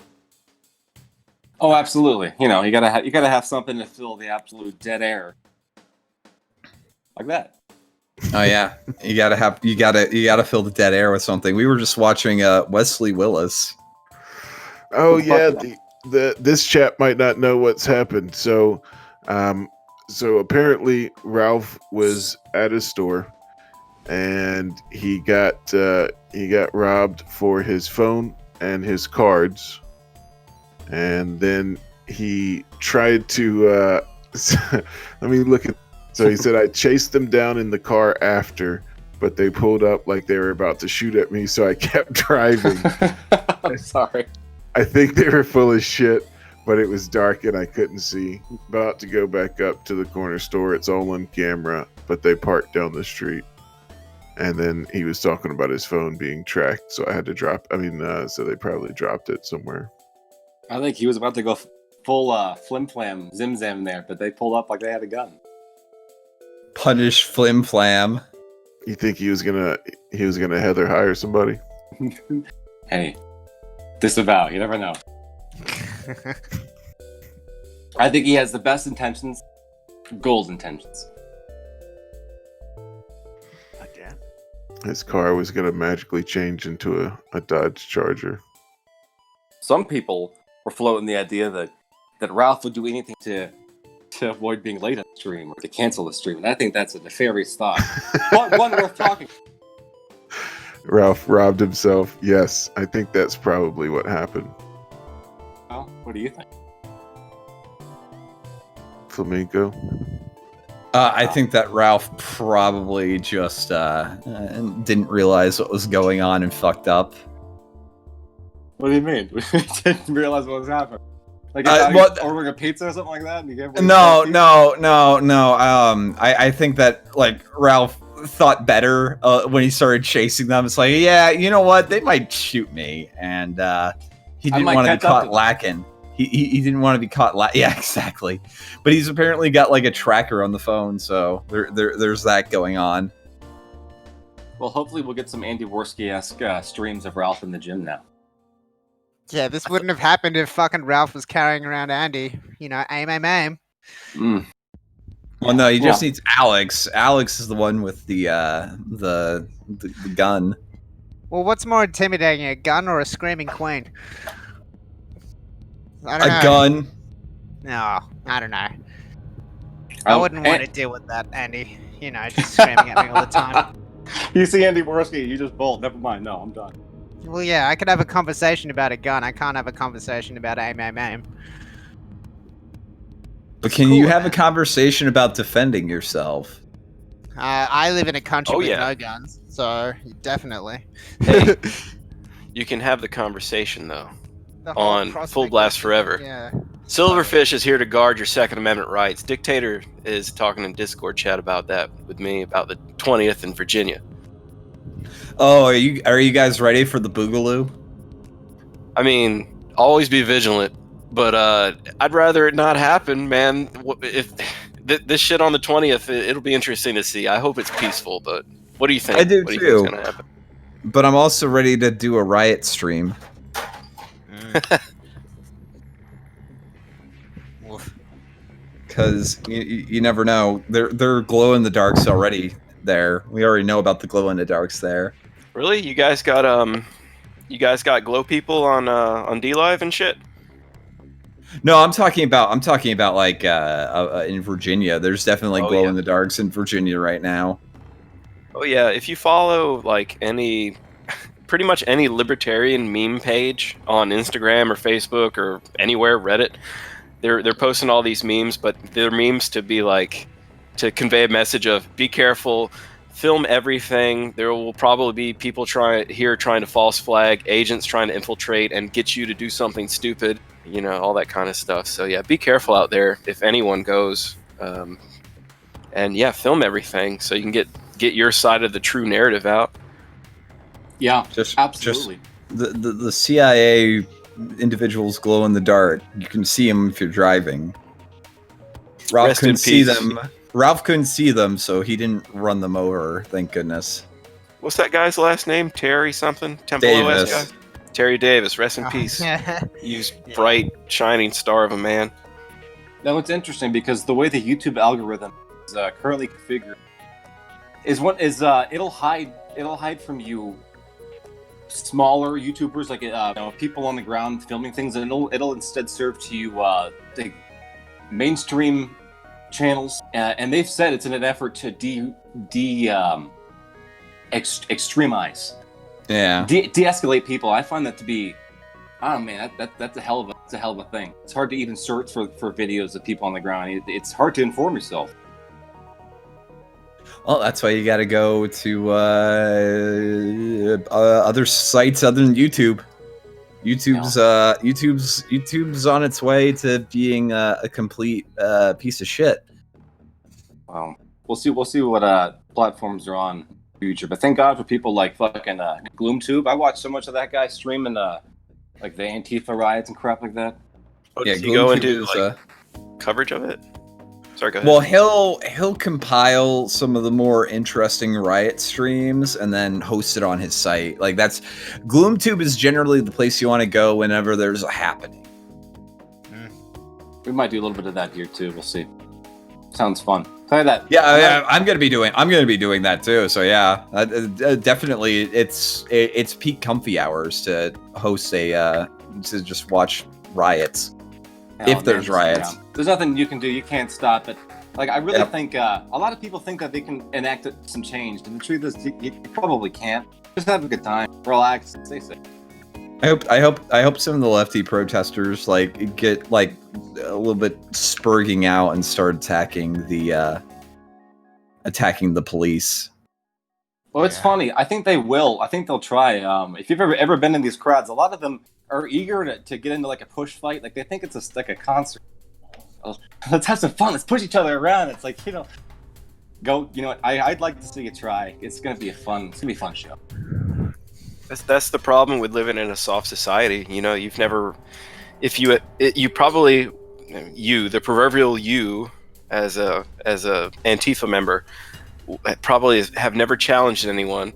Oh, absolutely. You gotta have something to fill the absolute dead air, like that. Oh yeah, you gotta fill the dead air with something. We were just watching Wesley Willis. Oh yeah, this chap might not know what's happened. So apparently Ralph was at a store, and he got robbed for his phone and his cards, and then he tried to. Let me look at. So he said, I chased them down in the car after, but they pulled up like they were about to shoot at me, so I kept driving. I'm sorry. I think they were full of shit, but it was dark and I couldn't see. About to go back up to the corner store. It's all on camera, but they parked down the street. And then he was talking about his phone being tracked, so I had to drop. So they probably dropped it somewhere. I think he was about to go full flim flam zim zam there, but they pulled up like they had a gun. Punish Flim Flam. You think he was gonna Heather hire somebody? Hey, disavow. You never know. I think he has the best intentions, gold intentions. Okay. His car was gonna magically change into a Dodge Charger. Some people were floating the idea that Ralph would do anything to avoid being late on the stream or to cancel the stream, and I think that's a nefarious thought. But one worth talking. Ralph robbed himself. Yes, I think that's probably what happened. Well, what do you think? Flamenco. I think that Ralph probably just didn't realize what was going on and fucked up. What do you mean? We didn't realize what was happening. Like, ordering a pizza or something like that? And you gave No. I think that like Ralph thought better when he started chasing them. It's like, yeah, you know what? They might shoot me, and he didn't want to be caught lacking. He didn't want to be caught. Yeah, exactly. But he's apparently got like a tracker on the phone, so there's that going on. Well, hopefully we'll get some Andy Worski-esque streams of Ralph in the gym now. Yeah, this wouldn't have happened if fucking Ralph was carrying around Andy. You know, aim. Mm. Well, no, he just needs Alex. Alex is the one with the gun. Well, what's more intimidating, a gun or a screaming queen? I don't know. Gun. No, I don't know. I wouldn't want to deal with that, Andy. You know, just screaming at me all the time. You see Andy Worski, you just bolt. Never mind. No, I'm done. Well, yeah, I could have a conversation about a gun. I can't have a conversation about aim. But can you have a conversation about defending yourself? I live in a country with yeah. no guns, so definitely. Hey, you can have the conversation though. The whole On prospect Full Blast of- Forever. Yeah. Silverfish is here to guard your Second Amendment rights. Dictator is talking in Discord chat about that with me about the 20th in Virginia. Oh, are you guys ready for the boogaloo? I mean, always be vigilant, but I'd rather it not happen, man. If this shit on the 20th, it'll be interesting to see. I hope it's peaceful, but what do you think? I do what too. Do you think's gonna happen? But I'm also ready to do a riot stream. Because you never know. They're glow in the darks already there. We already know about the glow in the darks there. Really? You guys got glow people on D Live and shit? No, I'm talking about like in Virginia. There's definitely glow in the darks in Virginia right now. Oh yeah, if you follow like pretty much any libertarian meme page on Instagram or Facebook or anywhere, Reddit, they're posting all these memes, but they're memes to be like to convey a message of be careful, film everything. There will probably be people trying to false flag, agents trying to infiltrate and get you to do something stupid, you know, all that kind of stuff. So yeah, be careful out there if anyone goes, and yeah, film everything so you can get your side of the true narrative out. Yeah, Just absolutely. The CIA individuals glow in the dark. You can see them if you're driving. Ralph Rest in couldn't see peace. them. Ralph couldn't see them, so he didn't run them over. Thank goodness. What's that guy's last name? Terry something? Temple Davis. OS guy? Terry Davis. Rest in peace. You bright, shining star of a man. Now it's interesting because the way the YouTube algorithm is currently configured it'll hide from you smaller YouTubers, like people on the ground filming things, and it'll instead serve to you the mainstream channels, and they've said it's in an effort to extremize, de-escalate people. I find that to be, oh man, that's a hell of a thing. It's hard to even search for videos of people on the ground. It's hard to inform yourself. Well, that's why you got to go to other sites other than YouTube. YouTube's on its way to being a complete piece of shit. Well, we'll see what platforms are on in the future. But thank God for people like fucking GloomTube. I watched so much of that guy streaming like the Antifa riots and crap like that. Oh, Yeah, does he go into is, like, coverage of it? Sorry, go ahead. Well, he'll compile some of the more interesting riot streams and then host it on his site. Like GloomTube is generally the place you want to go whenever there's a happening. We might do a little bit of that here too. We'll see. Sounds fun. Tell you that. Yeah, I'm gonna be doing that too. So yeah, definitely, it's peak comfy hours to host to just watch riots. If there's riots, there's nothing you can do. You can't stop it. Like I really think a lot of people think that they can enact some change, and the truth is you probably can't. Just have a good time, relax, stay safe. I hope some of the lefty protesters like get like a little bit spurging out and start attacking the police. Well, it's funny. I think they will. I think they'll try. If you've ever been in these crowds, a lot of them are eager to get into like a push fight. Like they think it's like a concert. Let's have some fun. Let's push each other around. It's like, go. You know what? I'd like to see you try. It's gonna be a fun show. That's the problem with living in a soft society. You've never, the proverbial you, as a Antifa member, probably have never challenged anyone,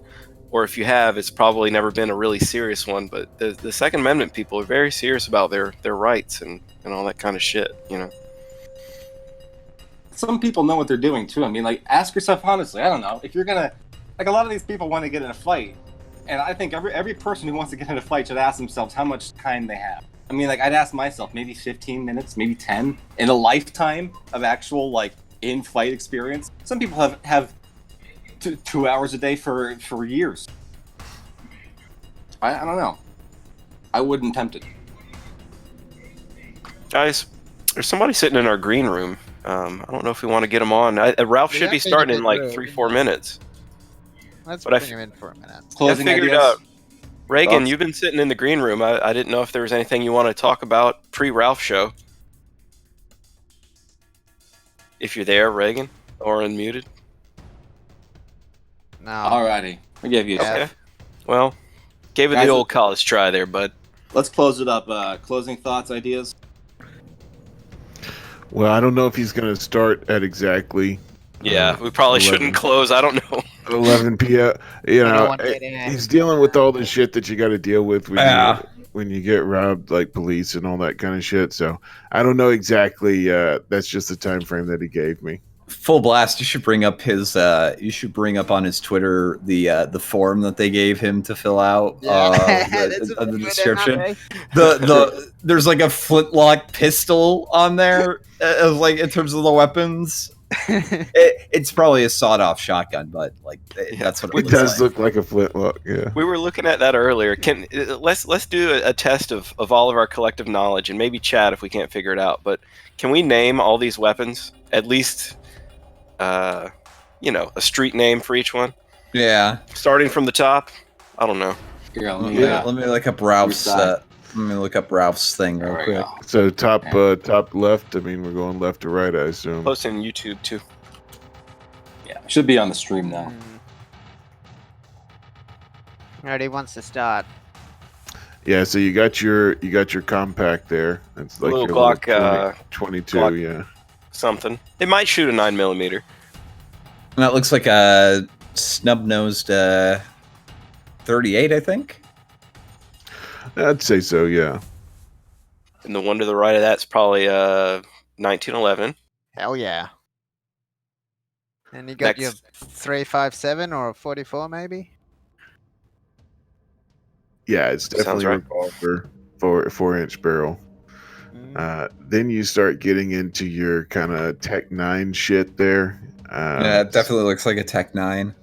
or if you have, it's probably never been a really serious one. But the Second Amendment people are very serious about their rights and all that kind of shit. Some people know what they're doing too. I mean, like, ask yourself honestly. I don't know if you're gonna, like, a lot of these people want to get in a fight. And I think every person who wants to get in a fight should ask themselves how much time they have. I mean, like, I'd ask myself, maybe 15 minutes, maybe 10, in a lifetime of actual, like, in-fight experience. Some people have 2 hours a day for years. I don't know. I wouldn't tempt it. Guys, there's somebody sitting in our green room. I don't know if we want to get him on. Ralph should be starting in like 3-4 minutes. Let's bring him in for a minute. Closing I figured ideas? out. Reagan, you've been sitting in the green room. I didn't know if there was anything you want to talk about pre-Ralph show. If you're there, Reagan, or unmuted. No. Alrighty. I gave you a Okay. Well, gave it Guys, the old college try there, bud. Let's close it up. Closing thoughts, ideas? Well, I don't know if he's going to start at exactly. Yeah, we probably 11. shouldn't close. I don't know. 11 p.m. You I don't know, want to get in. he's dealing with all the shit that you got to deal with when you get robbed, like police and all that kind of shit. So I don't know exactly. That's just the time frame that he gave me. Full blast. You should bring up his. You should bring up on his Twitter the form that they gave him to fill out. The description. There's like a flintlock pistol on there, like in terms of the weapons. It's probably a sawed-off shotgun, but like that's what It does look like a flintlock. Yeah. We were looking at that earlier. Let's do a test of all of our collective knowledge, and maybe chat if we can't figure it out. But can we name all these weapons? At least, a street name for each one. Yeah. Starting from the top. I don't know. Here, Let me look up Ralph's. Let me look up Ralph's thing real quick. So top left. I mean, we're going left to right, I assume. Posting on YouTube too. Yeah, should be on the stream now. Already wants to start. Yeah, so you got your compact there. That's like Little your Glock, 22. Glock. Yeah. Something. It might shoot a 9mm. And that looks like a snub-nosed 38, I think. I'd say so. Yeah. And the one to the right of that's probably 1911. Hell yeah. And you got your 357 or a 44 maybe? Yeah, it's definitely a revolver, 4-inch barrel. Then you start getting into your kind of Tech 9 shit there. Yeah, it definitely looks like a Tech 9.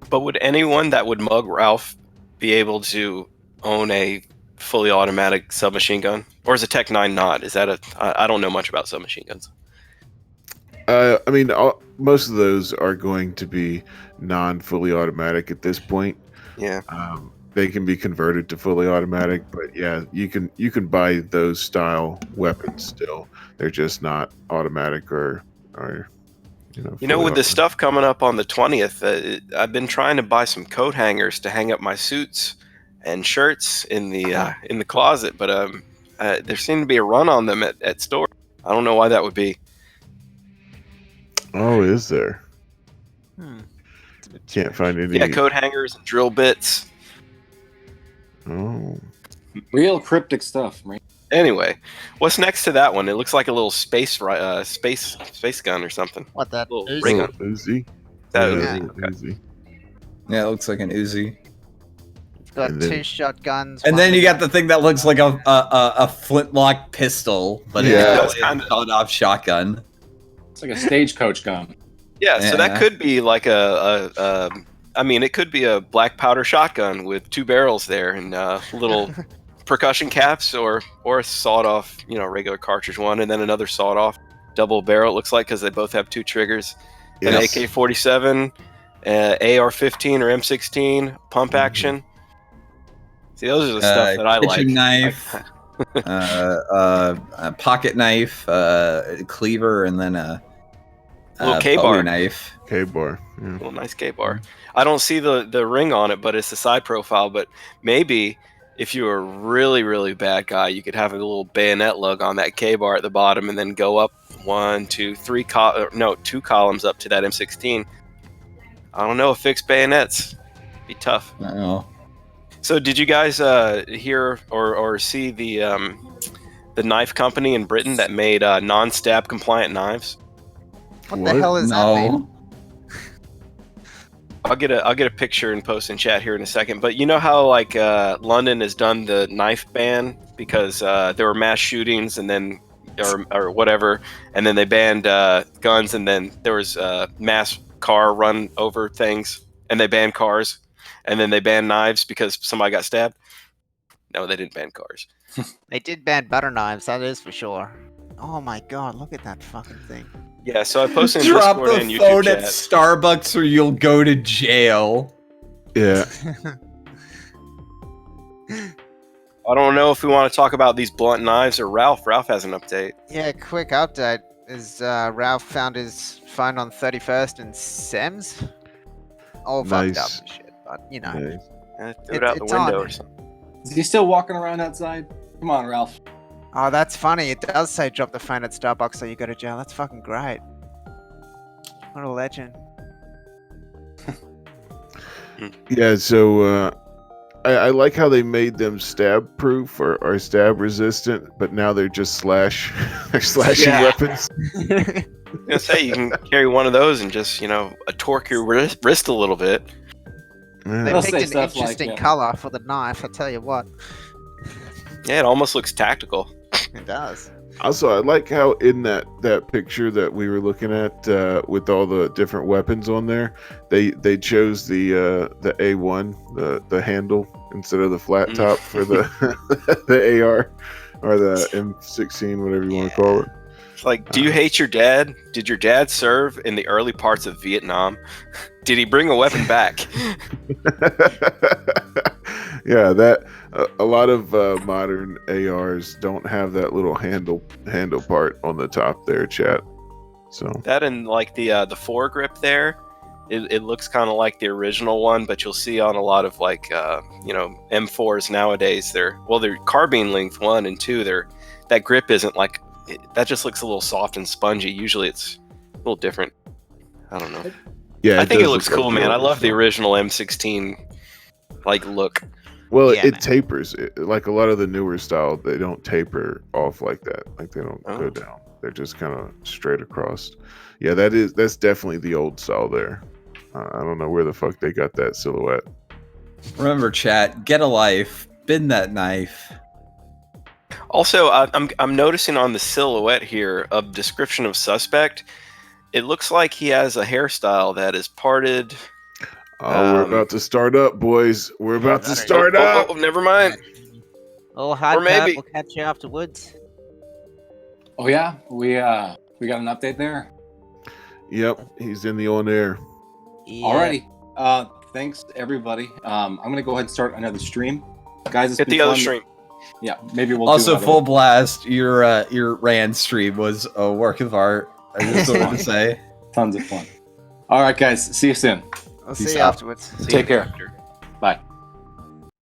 But would anyone that would mug Ralph be able to own a fully automatic submachine gun? Or is a Tech 9 not? Is that I don't know much about submachine guns. I mean, most of those are going to be non-fully automatic at this point. Yeah. They can be converted to fully automatic, but yeah, you can buy those style weapons still. They're just not automatic or with the stuff coming up on the 20th, I've been trying to buy some coat hangers to hang up my suits and shirts in the closet, but there seemed to be a run on them at stores. I don't know why that would be. Oh, is there? Can't find any. Yeah, coat hangers and drill bits. Oh. Real cryptic stuff, right? Anyway, what's next to that one? It looks like a little space gun or something. What, that Little Uzi? ray gun. Uzi. That Yeah, Uzi. Okay. Uzi. Yeah, it looks like an Uzi. It's got And then- 2 shotguns. And one then you with- got the thing that looks like a flintlock pistol, but Yeah. it's kind of sawed-off shotgun. It's like a stagecoach gun. Yeah, so Yeah. that could be like I mean, it could be a black powder shotgun with 2 barrels there and little percussion caps, or a sawed-off, regular cartridge one, and then another sawed-off double barrel. It looks like, because they both have 2 triggers. An Yes. AK-47, AR-15 or M16, pump action. See, those are the stuff that I kitchen like. knife, a pocket knife, cleaver, and then a Little Bowie K-bar. knife. K-bar. Yeah. Little nice K-bar. I don't see the ring on it, but it's the side profile. But maybe if you were a really, really bad guy, you could have a little bayonet lug on that K-bar at the bottom, and then go up 1, 2, 3 2 columns up to that M16. I don't know. Fixed bayonets be tough. I don't know. So did you guys hear or see the knife company in Britain that made non-stab compliant knives? What the hell is that, man? No. I'll get a picture and post in chat here in a second. But you know how like London has done the knife ban because there were mass shootings and then or whatever, and then they banned guns, and then there was mass car run over things, and they banned cars, and then they banned knives because somebody got stabbed. No, they didn't ban cars. They did ban butter knives, that is for sure. Oh my god, look at that fucking thing. Yeah, so I posted in Drop Discord the and YouTube phone chat. at Starbucks or you'll go to jail. Yeah. I don't know if we want to talk about these blunt knives or Ralph. Ralph has an update. Yeah, quick update. Is Ralph found his phone on 31st and Sam's? All fucked up Nice. and shit, but you know. Nice. Threw it out the It's window on. or something. Is he still walking around outside? Come on, Ralph. Oh, that's funny. It does say drop the phone at Starbucks so you go to jail. That's fucking great. What a legend. Yeah, so I like how they made them stab proof or stab resistant, but now they're just they're slashing Yeah. weapons. I was gonna say you can carry one of those and just torque your wrist a little bit. Yeah. They They'll picked say an stuff like, interesting color for the knife, I tell you what. Yeah, it almost looks tactical. It does. Also, I like how in that picture that we were looking at with all the different weapons on there, they chose the A1, the handle, instead of the flat top for the the AR or the M16, whatever you want to call it. It's like, do you hate your dad? Did your dad serve in the early parts of Vietnam? Did he bring a weapon back? Yeah, that a lot of modern ARs don't have that little handle part on the top there, chat. So That and like the foregrip there, it looks kind of like the original one, but you'll see on a lot of like M4s nowadays, they're carbine length 1 and 2. That grip isn't like that. Just looks a little soft and spongy. Usually it's a little different. I don't know. yeah, I think it does looks look cool, like man. I love the original. original M16 like look. Well, Yeah, it man. tapers. Like a lot of the newer style, they don't taper off like that. Like they don't Oh. go down. They're just kind of straight across. Yeah, that's definitely the old style there. I don't know where the fuck they got that silhouette. Remember, chat, get a life, bend that knife. Also, I'm noticing on the silhouette here of description of suspect, it looks like he has a hairstyle that is parted. Oh, we're about to start up, boys. We're about to start up. Oh, never mind. Oh, hard Or maybe- We'll catch you afterwards. Oh yeah, we got an update there. Yep, he's in the on air. Yeah. Alrighty. Thanks everybody. I'm gonna go ahead and start another stream, guys. It's Hit been the other fun. stream. Yeah, maybe we'll Also, do full blast. Your Rand stream was a work of art. I just wanted to say. tons of fun. All right, guys. See you soon. We'll Peace see you out. afterwards. See Take you care. after. Bye.